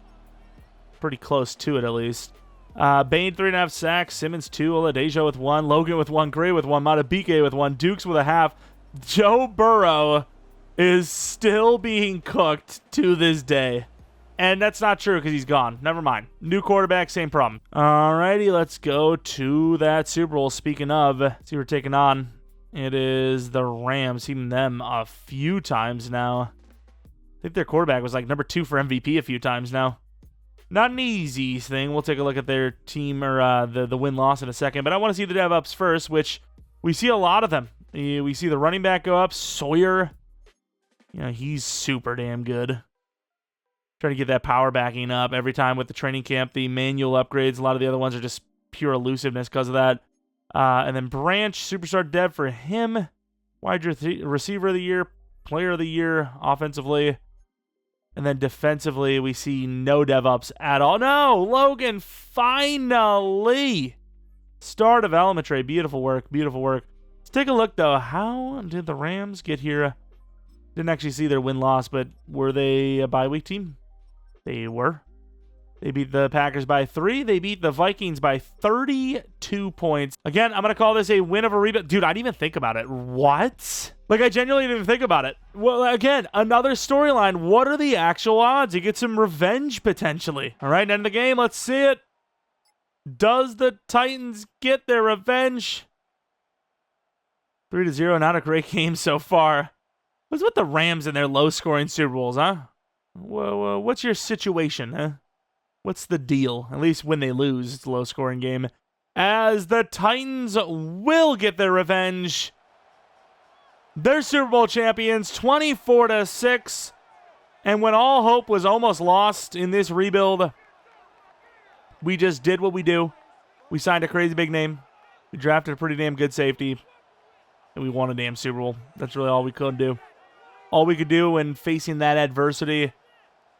Pretty close to it, at least. Bain, 3.5 sacks. Simmons, 2. Oladejo with 1. Logan with 1. Gray with 1. Matabike with 1. Dukes with a half. Joe Burrow is still being cooked to this day. And that's not true because he's gone. Never mind. New quarterback, same problem. Alrighty, let's go to that Super Bowl. Speaking of, see who we're taking on. It is the Rams. Seen them a few times now. I think their quarterback was like number 2 for MVP a few times now. Not an easy thing. We'll take a look at their team or the win-loss in a second. But I want to see the dev-ups first, which we see a lot of them. We see the running back go up. Sawyer. You know, he's super damn good. Trying to get that power backing up every time with the training camp. The manual upgrades, a lot of the other ones are just pure elusiveness because of that. And then Branch, superstar dev for him. Wide receiver of the year, player of the year, offensively. And then defensively, we see no dev ups at all. No, Logan, finally. Star development tray. Beautiful work, beautiful work. Let's take a look, though. How did the Rams get here? Didn't actually see their win-loss, but were they a bye week team? They were. They beat the Packers by 3. They beat the Vikings by 32 points. Again, I'm going to call this a win of a rebound. Dude, I didn't even think about it. What? Like, I genuinely didn't even think about it. Well, again, another storyline. What are the actual odds? You get some revenge, potentially. All right, end of the game. Let's see it. Does the Titans get their revenge? 3-0. Not a great game so far. What's with the Rams and their low-scoring Super Bowls, huh? Whoa, what's your situation, huh? What's the deal? At least when they lose, it's a low-scoring game. As the Titans will get their revenge. They're Super Bowl champions, 24-6. And when all hope was almost lost in this rebuild, we just did what we do. We signed a crazy big name. We drafted a pretty damn good safety. And we won a damn Super Bowl. That's really all we could do. All we could do when facing that adversity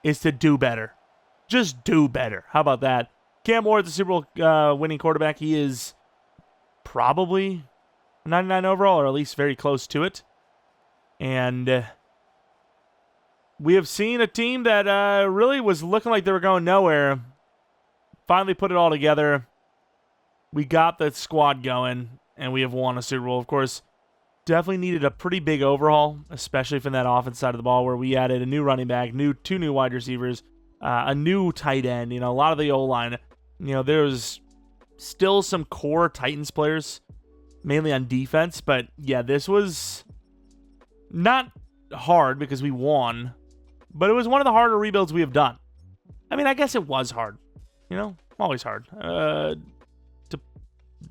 is to do better. Just do better. How about that? Cam Ward, the Super Bowl winning quarterback. He is probably 99 overall, or at least very close to it. And we have seen a team that really was looking like they were going nowhere. Finally put it all together. We got the squad going, and we have won a Super Bowl. Of course, definitely needed a pretty big overhaul, especially from that offense side of the ball, where we added a new running back, two new wide receivers, a new tight end, a lot of the O-line. There's still some core Titans players, mainly on defense, but yeah, this was not hard because we won, but it was one of the harder rebuilds we have done. I mean, I guess it was hard, always hard.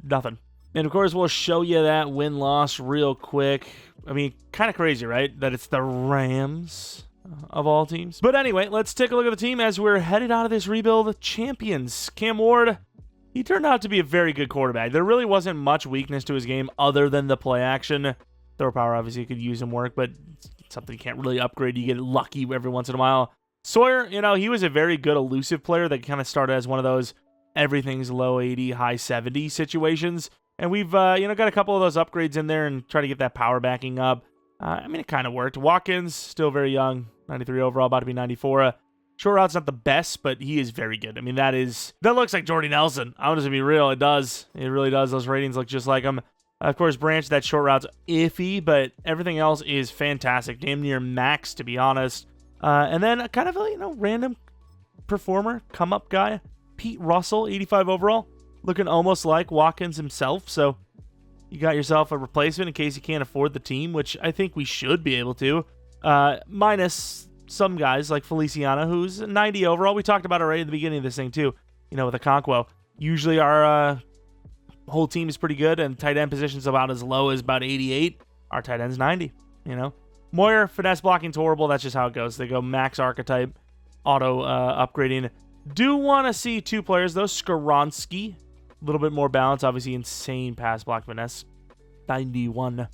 Nothing. And of course, we'll show you that win-loss real quick. I mean, kind of crazy, right? That it's the Rams of all teams. But anyway, let's take a look at the team as we're headed out of this rebuild champions. Cam Ward, he turned out to be a very good quarterback. There really wasn't much weakness to his game other than the play action. Throw power, obviously, could use some work, but it's something you can't really upgrade. You get lucky every once in a while. Sawyer, he was a very good elusive player that kind of started as one of those everything's low 80, high 70 situations. And we've, got a couple of those upgrades in there and try to get that power backing up. It kind of worked. Watkins, still very young, 93 overall, about to be 94. Short route's not the best, but he is very good. I mean, that looks like Jordy Nelson. I'm just going to be real. It does. It really does. Those ratings look just like him. Of course, Branch, that short route's iffy, but everything else is fantastic. Damn near max, to be honest. And then kind of a, random performer, come-up guy. Pete Russell, 85 overall. Looking almost like Watkins himself, so you got yourself a replacement in case you can't afford the team, which I think we should be able to. Minus some guys like Feliciano, who's 90 overall. We talked about it right at the beginning of this thing, too, with Okonkwo. Usually our whole team is pretty good, and tight end position's about as low as about 88. Our tight end's 90, Moyer, finesse blocking's horrible. That's just how it goes. They go max archetype auto upgrading. Do want to see 2 players, though. Skaronski, a little bit more balance. Obviously, insane pass block finesse. 91.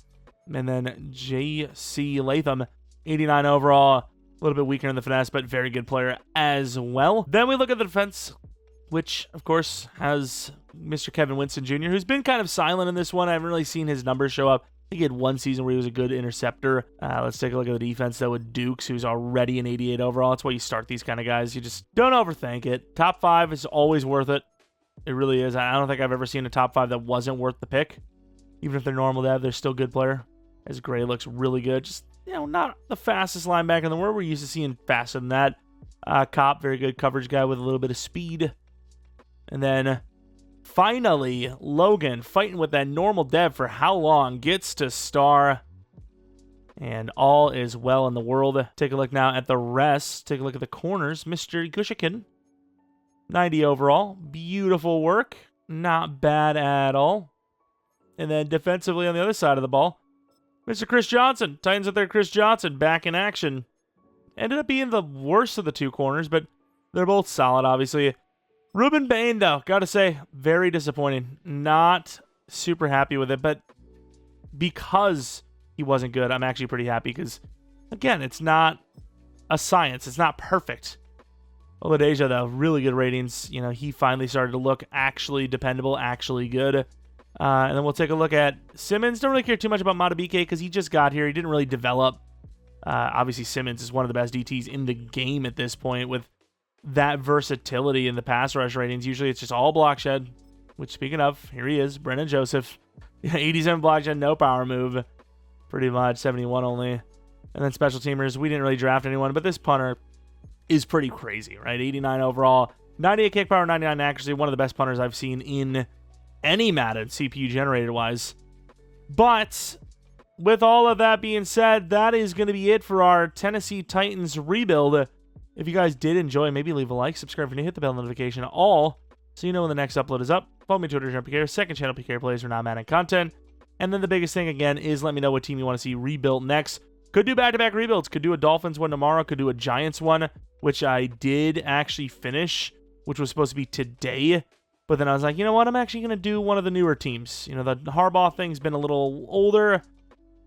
And then J.C. Latham, 89 overall. A little bit weaker in the finesse, but very good player as well. Then we look at the defense, which, of course, has Mr. Kevin Winston Jr., who's been kind of silent in this one. I haven't really seen his numbers show up. I think he had 1 season where he was a good interceptor. Let's take a look at the defense, though, with Dukes, who's already an 88 overall. That's why you start these kind of guys. You just don't overthink it. Top 5 is always worth it. It really is. I don't think I've ever seen a top 5 that wasn't worth the pick. Even if they're normal dev, they're still good player. As Gray looks really good. Just, not the fastest linebacker in the world. We're used to seeing faster than that. Cop, very good coverage guy with a little bit of speed. And then, finally, Logan, fighting with that normal dev for how long, gets to star. And all is well in the world. Take a look now at the rest. Take a look at the corners. Mr. Gushikin, 90 overall. Beautiful work. Not bad at all. And then defensively on the other side of the ball, Mr. Chris Johnson. Titans with their Chris Johnson back in action. Ended up being the worst of the 2 corners, but they're both solid, obviously. Ruben Bain, though, gotta say, very disappointing. Not super happy with it, but because he wasn't good, I'm actually pretty happy because, again, it's not a science. It's not perfect. Oladeja, though, really good ratings. He finally started to look actually dependable, actually good. And then we'll take a look at Simmons. Don't really care too much about Matabike because he just got here. He didn't really develop. Obviously, Simmons is one of the best DTs in the game at this point with that versatility in the pass rush ratings. Usually it's just all block shed, which, speaking of, here he is, Brennan Joseph. 87 block shed, no power move. Pretty much, 71 only. And then special teamers, we didn't really draft anyone, but this punter is pretty crazy, right? 89 overall, 98 kick power, 99 accuracy. One of the best punters I've seen in any Madden, CPU generated wise. But with all of that being said, that is going to be it for our Tennessee Titans rebuild. If you guys did enjoy, maybe leave a like, subscribe if you're new, hit the bell notification all so you know when the next upload is up. Follow me on Twitter, Jeromepkr, second channel, PK Plays for non-Madden content. And then the biggest thing, again, is let me know what team you want to see rebuilt next. Could do back-to-back rebuilds. Could do a Dolphins one tomorrow. Could do a Giants one, which I did actually finish, which was supposed to be today. But then I was like, you know what? I'm actually going to do one of the newer teams. The Harbaugh thing's been a little older.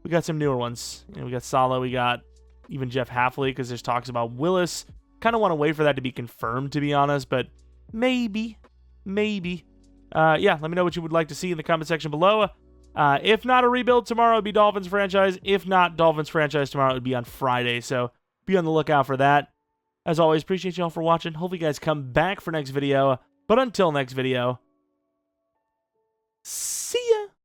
We got some newer ones. We got Salah. We got even Jeff Hafley because there's talks about Willis. Kind of want to wait for that to be confirmed, to be honest. But maybe. Yeah, let me know what you would like to see in the comment section below. If not a rebuild tomorrow, it would be Dolphins franchise. If not Dolphins franchise tomorrow, it would be on Friday. So be on the lookout for that. As always, appreciate you all for watching. Hopefully you guys come back for next video. But until next video, see ya.